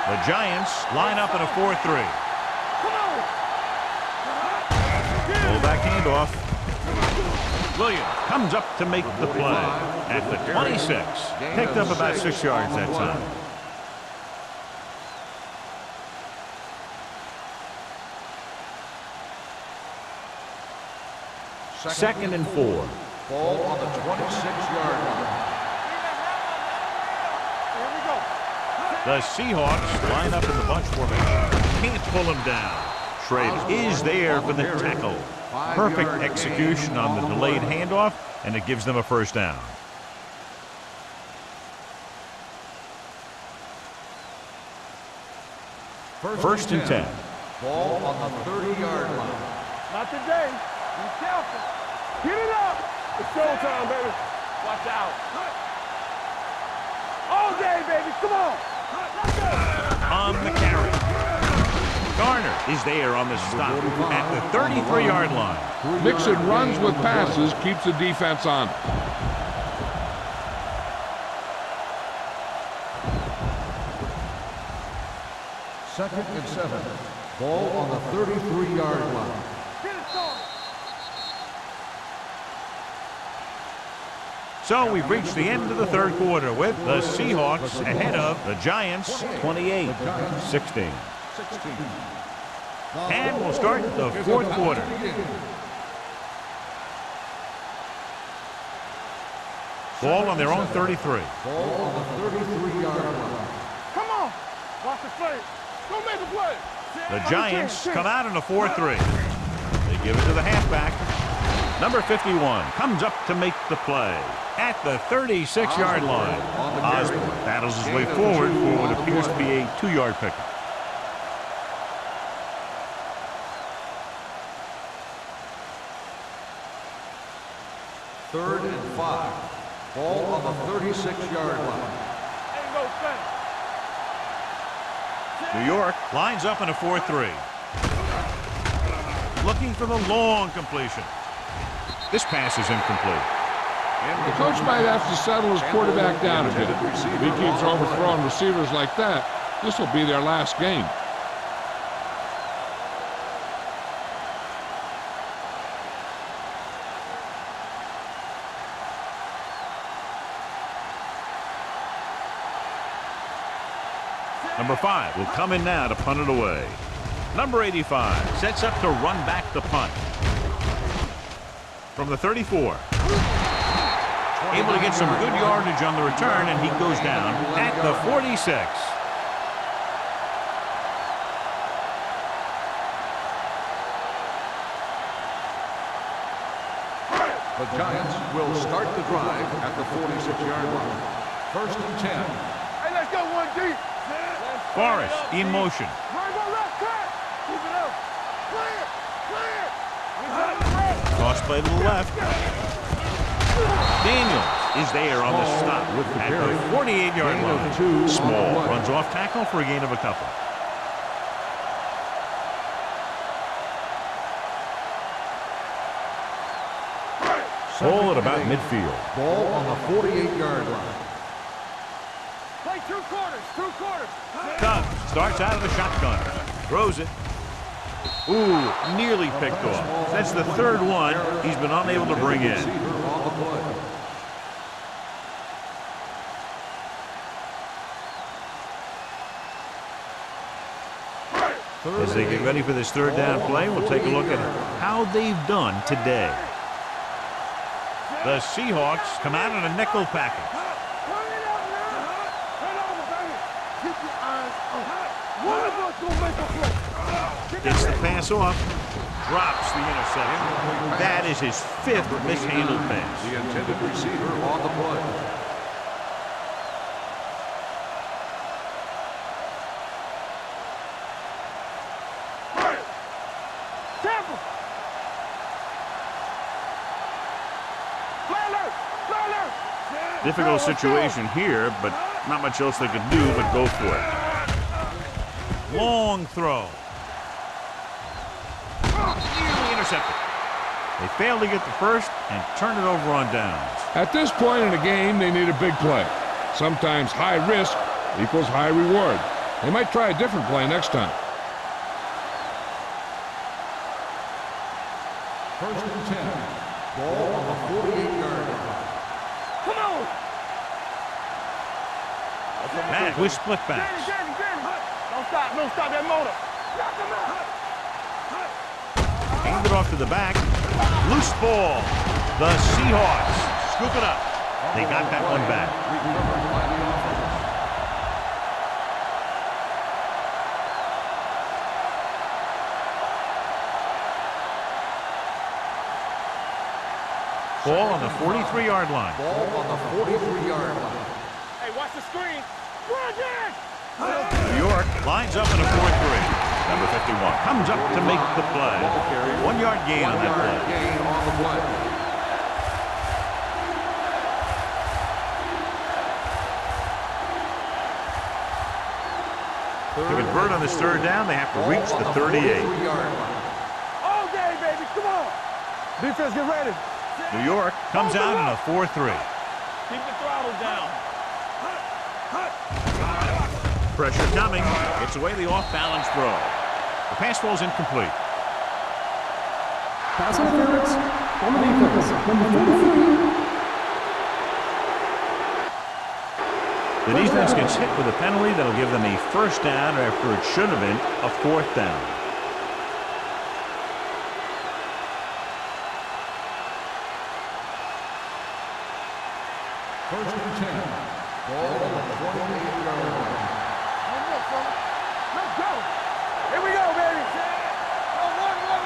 The Giants line up in a 4-3. Fullback handoff. Williams comes up to make the play at the 26. Picked up about 6 yards that time. Second and 4. Ball on the 26-yard line. The Seahawks line up in the bunch formation. Can't pull him down. Shrader is there for the tackle. Perfect execution on the delayed handoff, and it gives them a first down. First and 10. Ball on the 30-yard line. Not today. Be careful. Get it up. It's showtime, baby. Watch out. All day, baby. Come on. On the carry. Garner is there on the stop at the 33-yard line. Mixing runs with passes keeps the defense on. Second and 7. Ball on the 33-yard line. So we've reached the end of the third quarter with the Seahawks ahead of the Giants 28-16. And we'll start the fourth quarter. Ball on their own 33. Ball on the 33-yard line. Come on. Watch the play. Go make a play. The Giants come out in a 4-3. They give it to the halfback. Number 51 comes up to make the play at the 36-yard line. Osborne battles his way forward for what appears to be a 2-yard pickup. Third and 5. Ball on the 36-yard line. Ain't no sense. New York lines up in a 4-3. Looking for the long completion. This pass is incomplete. The coach might have to settle his quarterback down a bit. If he keeps overthrowing receivers like that, this will be their last game. Number 5 will come in now to punt it away. Number 85 sets up to run back the punt. From the 34. Able to get some good yardage on the return, and he goes down at the 46. The Giants will start the drive at the 46-yard line. 1st and 10. Hey, let's go 1 deep. Forrest in motion. Right, go left, cut. Keep it up. Clear, clear. Toss play to the left. Daniels is there on the stop at the 48-yard line. Small runs off tackle for a gain of a couple. Ball at about midfield. Ball on the 48-yard line. Play 2 quarters, 2 quarters. Cubs starts out of the shotgun. Throws it. Ooh, nearly picked off. That's the 3rd one he's been unable to bring in. As they get ready for this 3rd down play, we'll take a look at how they've done today. The Seahawks come out in a nickel package. Gets the pass off, drops the interception. That is his 5th mishandled pass. The intended receiver on the play. Difficult situation here, but not much else they could do but go for it. Long throw. Nearly intercepted. They failed to get the first and turn it over on downs. At this point in the game, they need a big play. Sometimes high risk equals high reward. They might try a different play next time. 1st and 10. Ball on the 48-yard line. Come on! Matt with split backs. Don't stop that motor. Knock him out. Hand it off to the back. Loose ball. The Seahawks scoop it up. They got that one back. Recovered by the offense. Ball on the 43-yard line. Ball on the 43-yard line. Hey, watch the screen. Run again! New York lines up in a 4-3. Number 51 comes up to make the play. 1-yard gain on that play. Gain on the play. To convert on this 3rd down, they have to reach the 38. All day, baby. Come on. Defense, get ready. New York comes out in a 4-3. Keep the throttle down. Pressure coming. Gets away the off-balance throw. The pass falls incomplete. Pass interference on the defense. Number 43. The defense gets hit with a penalty that'll give them a 1st down after it should have been a 4th down. First and 10. Ball on the 28-yard line. Let's go. Here we go, baby.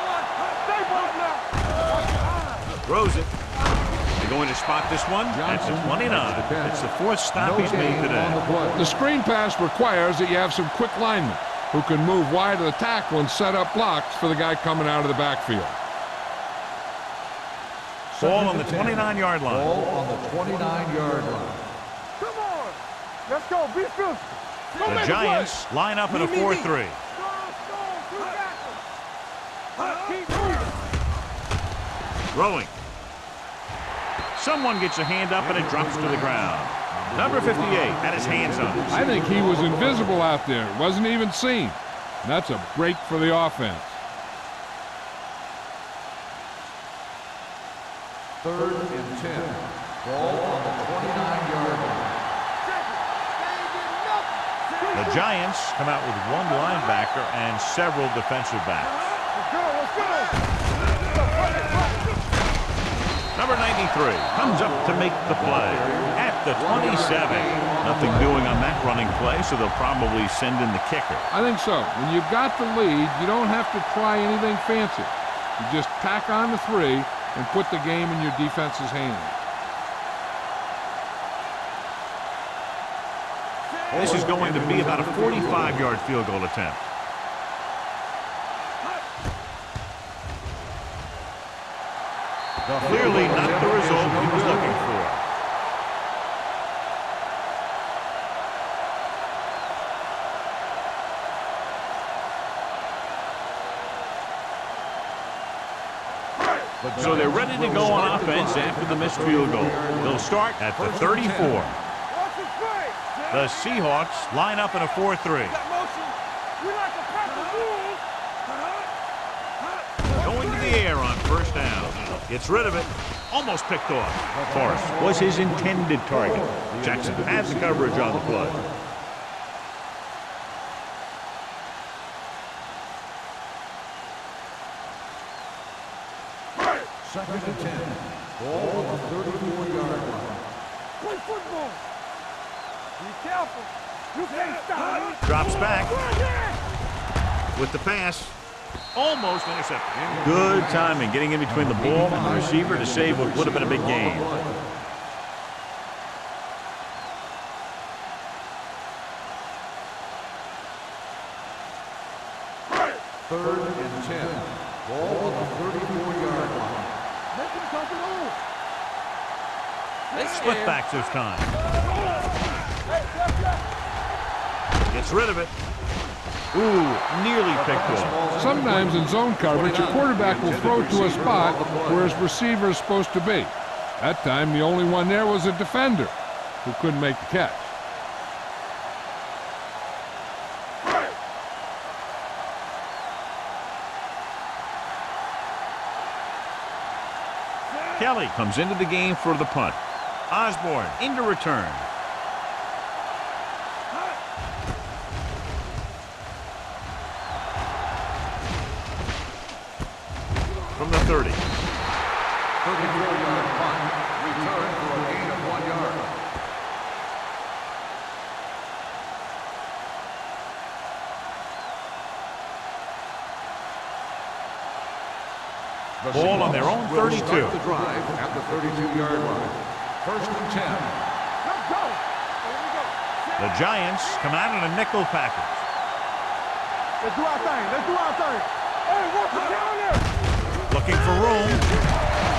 One. Stay ball now. Throws it. They're going to spot this one at the 29. It's the 4th stop he's made today. The screen pass requires that you have some quick linemen who can move wide of the tackle and set up blocks for the guy coming out of the backfield. Ball on the 29-yard line. Ball on the 29-yard line. Come on. Let's go. Be physical. The Giants line up in a 4-3. Throwing. Someone gets a hand up and it drops to the ground. Number 58 had his hands on it. I think he was invisible out there. Wasn't even seen. That's a break for the offense. 3rd and 10. Ball on the 29-yard line. The Giants come out with 1 linebacker and several defensive backs. Let's go. Number 93 comes up to make the play at the 27. Nothing doing on that running play, so they'll probably send in the kicker. I think so. When you've got the lead, you don't have to try anything fancy. You just tack on the 3 and put the game in your defense's hands. This is going to be about a 45-yard field goal attempt. Clearly not the result he was looking for. So they're ready to go on offense after the missed field goal. They'll start at the 34. The Seahawks line up in a 4-3. Going to the air on first down. Gets rid of it. Almost picked off. Forrest was his intended target. Jackson had the coverage on the play. Second and 10. Ball on the 34-yard line. Play football. Be careful. You can't stop. Drops back with the pass. Almost intercepted. Good timing, getting in between the ball and the receiver to save what would have been a big gain. Third and 10. Ball on the 34-yard line. Make him come along. Split back this time. Gets rid of it. Ooh, nearly picked off. Sometimes in zone coverage, a quarterback will throw to a spot where his receiver is supposed to be. That time, the only one there was a defender who couldn't make the catch. Kelly comes into the game for the punt. Osborne into return. From the 30. 34-yard punt. Return for a gain of 1 yard. Ball on their own 32. Start the drive at the 32-yard line. First and 10. Let's go. The Giants come out in a nickel package. Let's do our thing. Let's do our thing. Hey, what's down there? Looking for room.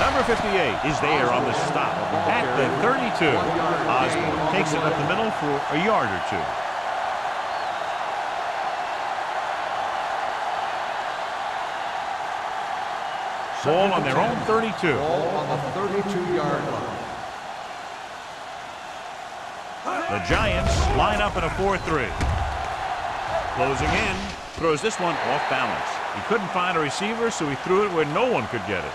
Number 58 is there on the stop at the 32. Osborne takes it up the middle for a yard or two. Ball on their own 32. Ball on the 32-yard line. The Giants line up in a 4-3. Closing in, throws this one off balance. He couldn't find a receiver, so he threw it where no one could get it.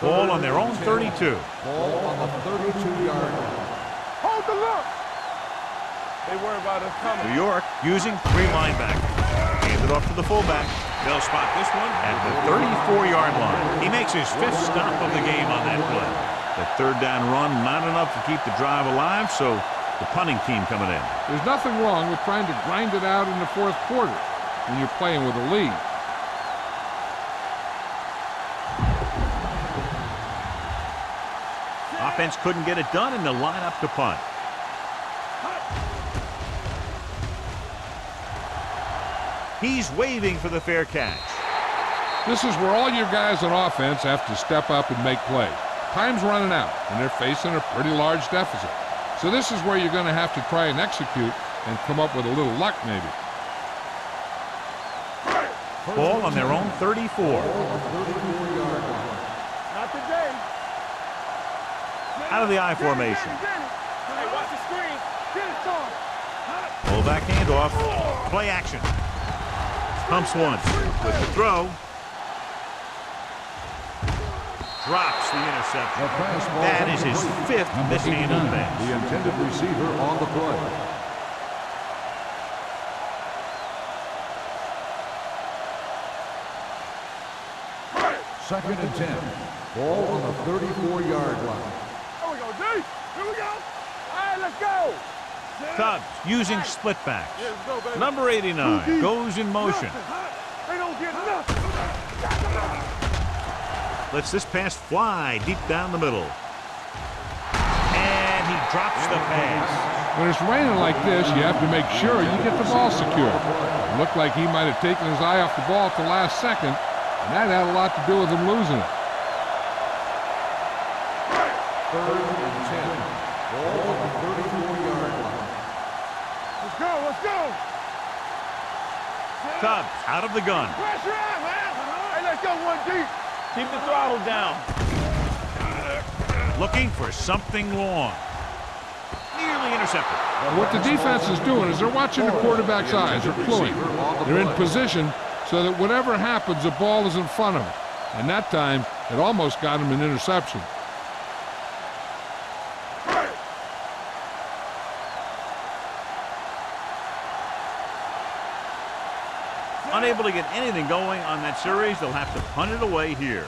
Ball on their own 32. Ball on the 32-yard line. Hold the look. They worry about us coming. New York using 3 linebackers. Hand it off to the fullback. They'll spot this one at the 34-yard line. He makes his 5th stop of the game on that play. That third down run not enough to keep the drive alive, so the punting team coming in. There's nothing wrong with trying to grind it out in the fourth quarter when you're playing with a lead. Offense couldn't get it done, and they'll line up to punt. He's waving for the fair catch. This is where all your guys on offense have to step up and make plays. Time's running out, and they're facing a pretty large deficit. So this is where you're going to have to try and execute and come up with a little luck, maybe. Ball on their own 34. Not today. Out of the I formation. Hey, watch the screen. Get it, Tom. Fullback handoff. Play action. Pumps once. With the throw. Drops the interception. That is his 5th mishandled pass. The intended receiver on the play. Second and 10. Ball on the 34-yard line. Here we go, D. Here we go. All right, let's go. Cubs using split backs. Yeah, let's go, baby. Number 89 goes in motion. They don't get nothing. Lets this pass fly deep down the middle. And he drops the pass. When it's raining like this, you have to make sure you get the ball secure. It looked like he might have taken his eye off the ball at the last second, and that had a lot to do with him losing it. 3rd and 10. Ball on the 34-yard line. Let's go, let's go. Cubs out of the gun. Pressure out, man. Hey, let's go one deep. Keep the throttle down. Looking for something long. Nearly intercepted. What the defense is doing is they're watching the quarterback's eyes. They're cluing. They're in position so that whatever happens, the ball is in front of them. And that time, it almost got him an interception. Unable to get anything going on that series, they'll have to punt it away here.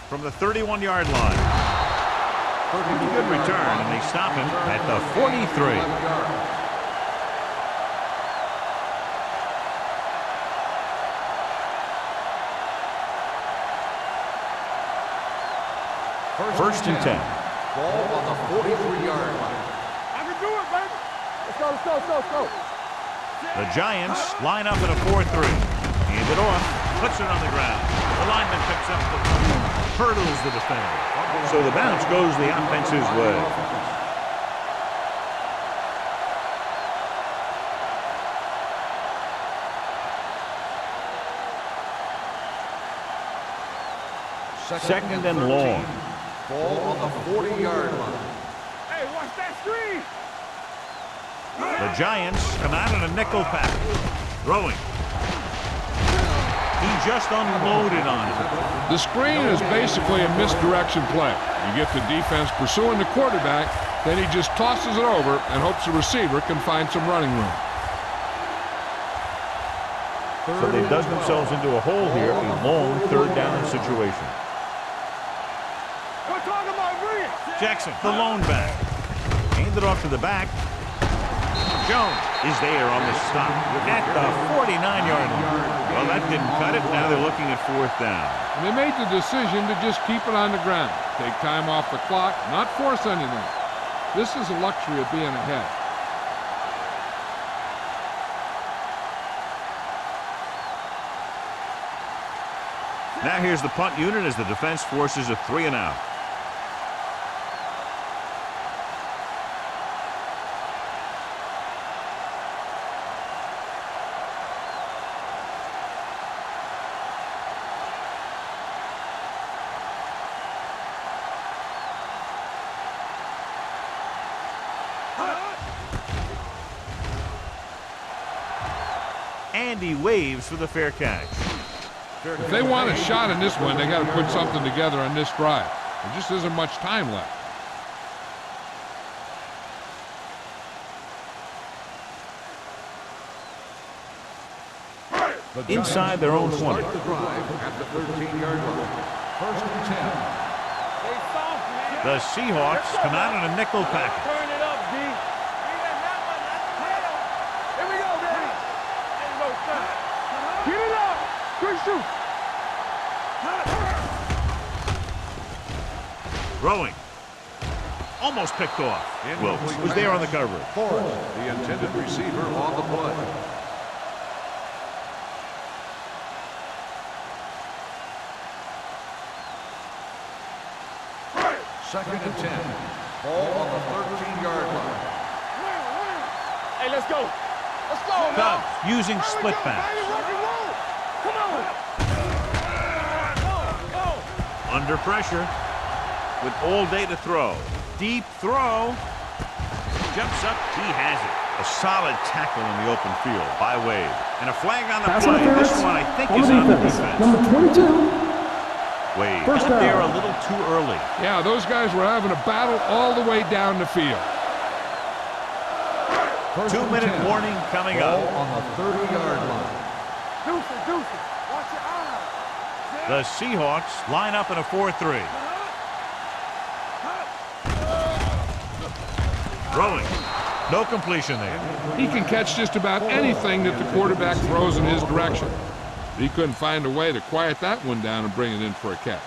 From the 31-yard line. Pretty good return, and they stop him at the 43. First and 10. Ball on the 43-yard line. I can do it, baby. Let's go, let's go, let's go, let's go. The Giants line up in a 4-3. Hand it off, puts it on the ground. The lineman picks up the ball, hurdles the defender. So the bounce goes the offense's way. Second and long. Ball on the 40-yard line. Hey, watch that screen. The Giants come out in a nickel package. Throwing. He just unloaded on it. The screen is basically a misdirection play. You get the defense pursuing the quarterback, then he just tosses it over and hopes the receiver can find some running room. So they dug themselves into a hole here, a long third down situation. We're talking about Green. Jackson, the lone back. Handed off to the back. Jones is there on the stop at the 49-yard line. Well, that didn't cut it. Now they're looking at 4th down. And they made the decision to just keep it on the ground. Take time off the clock, not force anything. This is the luxury of being ahead. Now here's the punt unit as the defense forces a 3-and-out. And he waves for the fair catch. If they want a shot in this one, they got to put something together on this drive. There just isn't much time left. Inside their own 20. Start the drive at the 13-yard line. 1st and 10. They soft, man. The Seahawks come out in a nickel package. Turn it up, D. Here we go, baby. Ain't no time. Get it up. Quick shoot. Throwing. Almost picked off. Wilkes was there on the coverage. Forrest, the intended receiver on the play. Second and 10. Ball on the 13-yard line. Hey, let's go. Let's go, man. Cubs using split Baby, backs. rock and roll. Come on. Go. Under pressure with all day to throw. Deep throw. Jumps up. He has it. A solid tackle in the open field by Wade. And a flag on the Pass play. interference This one, I think, on is the on the defense. defense. Number 22. Wade First got there a down. little too early. Yeah, those guys were having a battle all the way down the field. 2-minute warning coming Ball up. on the 30-yard line. Deuce. Watch your eyes. The Seahawks line up in a 4-3. Throwing. No completion there. He can catch just about anything that the quarterback throws in his direction. He couldn't find a way to quiet that one down and bring it in for a catch.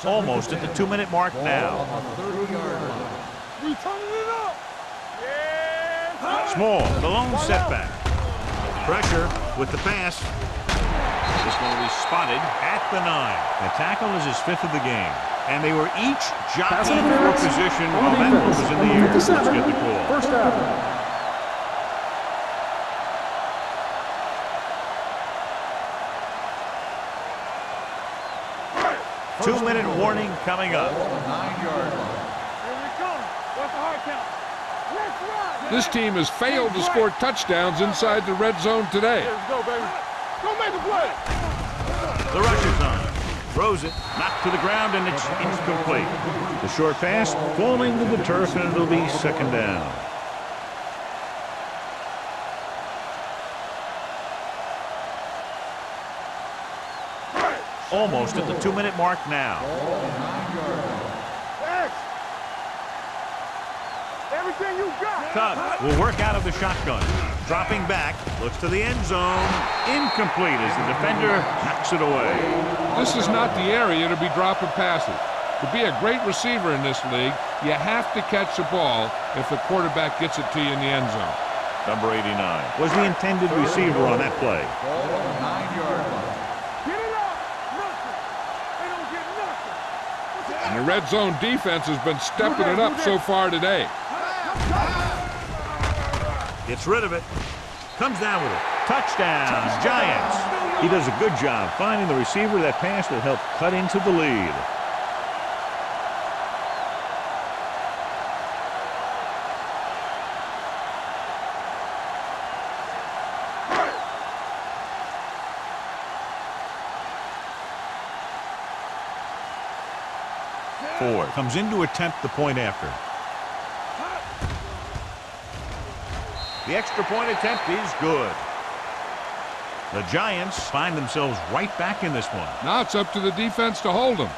Almost at the 2-minute mark now. We turning it up. Yeah. Small, the lone setback. Pressure with the pass. This one will be spotted at the 9. The tackle is his 5th of the game. And they were each jockeying for position while that one was in the air. Let's get the call. First down. Two-minute warning coming up. 9-yard line. Here we come. What's the hard count? Let's run. This team has failed to score touchdowns inside the red zone today. Let's go, baby. Go make a play. The rush is on. Throws it, knocked to the ground, and it's incomplete. The short pass falling to the turf, and it'll be second down. Almost at the 2-minute mark now. X. Everything you got. Tubb will work out of the shotgun. Dropping back, looks to the end zone. Incomplete as the defender knocks it away. This is not the area to be dropping passes. To be a great receiver in this league, you have to catch the ball if the quarterback gets it to you in the end zone. Number 89 was the intended receiver on that play. Ball on the 9-yard line. Get it up. Nothing. They don't get nothing. And the red zone defense has been stepping it up so far today. Gets rid of it. Comes down with it. Touchdown, Giants. He does a good job finding the receiver. That pass will help cut into the lead. Ford comes in to attempt the point after. The extra point attempt is good. The Giants find themselves right back in this one. Now it's up to the defense to hold them.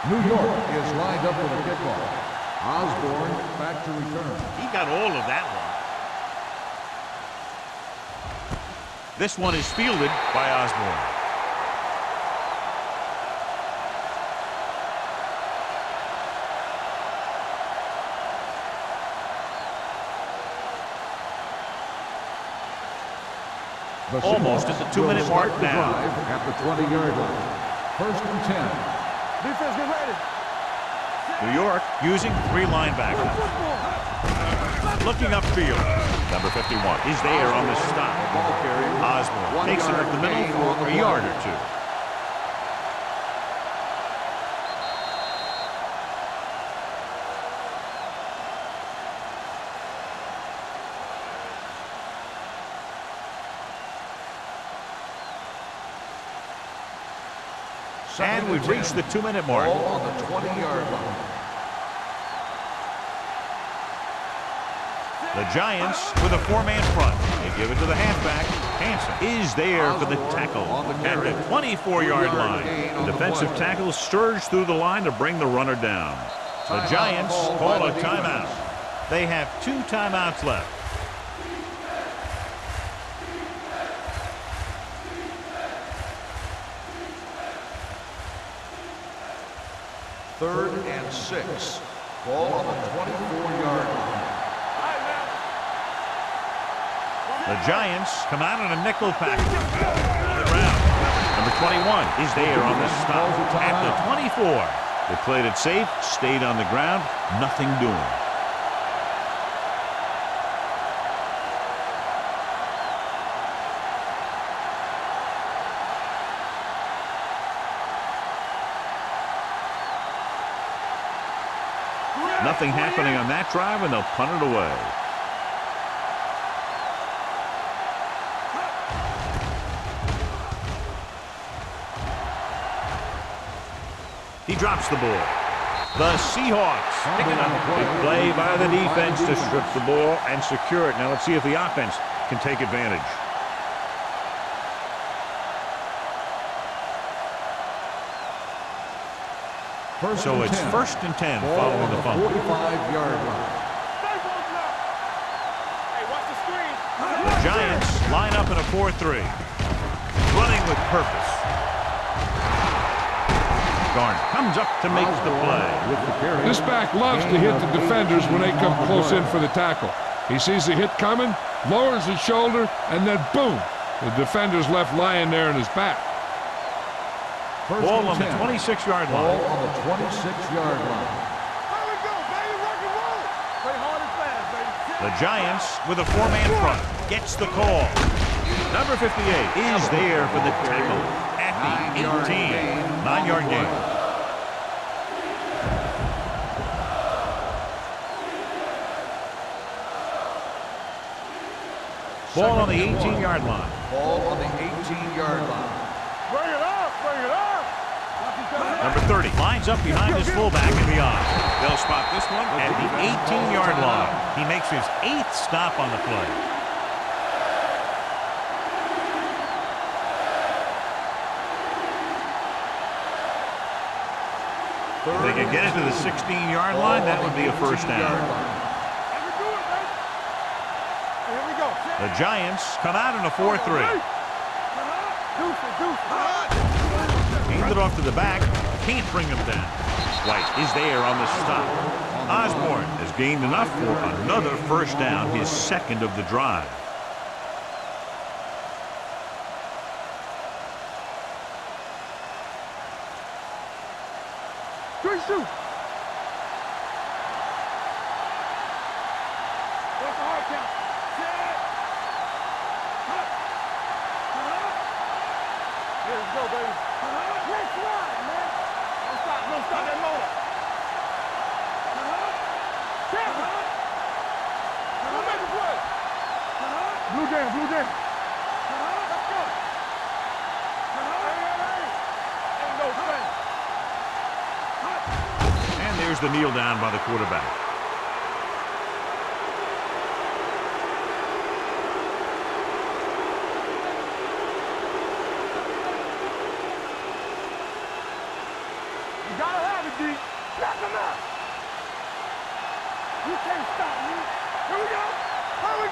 New York is lined up for the kickoff. Osborne back to return. He got all of that one. This one is fielded by Osborne. Almost at the 2-minute mark now. At the 20-yard line. First and 10. Defense, get ready. New York using 3 linebackers. Looking upfield. Number 51 is there on the stop. Osborne takes it up the middle for a yard or 2. And we've reached the 2-minute mark. Ball on the 20-yard line. The Giants with a 4-man front. They give it to the halfback. Hanson is there for the tackle at the 24-yard line. The defensive tackle surged through the line to bring the runner down. The Giants call a timeout. They have 2 timeouts left. Third and 6. Ball on the 24-yard line. The Giants come out in a nickel package. Number 21 is there on the stop at the 24. They played it safe, stayed on the ground, nothing doing. Nothing happening on that drive, and they'll punt it away. He drops the ball. The Seahawks pick it up. Big play by the defense to strip the ball and secure it. Now let's see if the offense can take advantage. So it's 1st and 10 following the fumble. 45-yard line. The Giants line up in a 4-3. Running with purpose. Garner comes up to make the play. This back loves to hit the defenders when they come close in for the tackle. He sees the hit coming, lowers his shoulder, and then boom, the defender's left lying there in his back. Ball on the 26-yard Ball line. on the 26-yard line. There we go, baby. Rock and roll. Play hard and fast, baby. The Giants with a 4-man front gets the call. Number 58 is there for the tackle at the 18. 9-yard gain. Ball on the 18-yard line. Ball on the 18-yard line. Bring it up. Bring it up. Number 30 lines up behind his fullback and beyond. They'll spot this one at the 18-yard line. He makes his 8th stop on the play. If they can get it to the 16-yard line, that would be a first down. Here we go. The Giants come out in a 4-3. Hand it off to the back. Can't bring him down. White is there on the stop. Osborne has gained enough for another first down, his 2nd of the drive. Shoot. What's the hard count? Set. Hut. Here we go, baby. Let's run, man. Don't stop that motor. Tap it. Go make a play. Blue down. Let's go. Hey. Ain't no thing. And there's the kneel down by the quarterback. You gotta have it, D. Knock him out. You can't stop me. Here we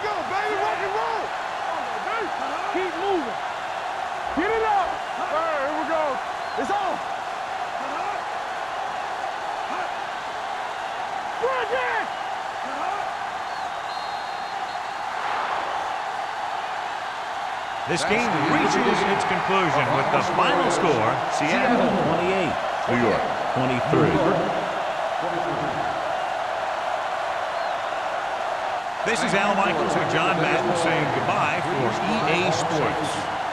go, baby. Rock and roll. Keep moving. Get it up. All right, here we go. It's on. This game reaches its conclusion with the final score, Seattle 28, New York 23. This is Al Michaels with John Madden saying goodbye for EA Sports.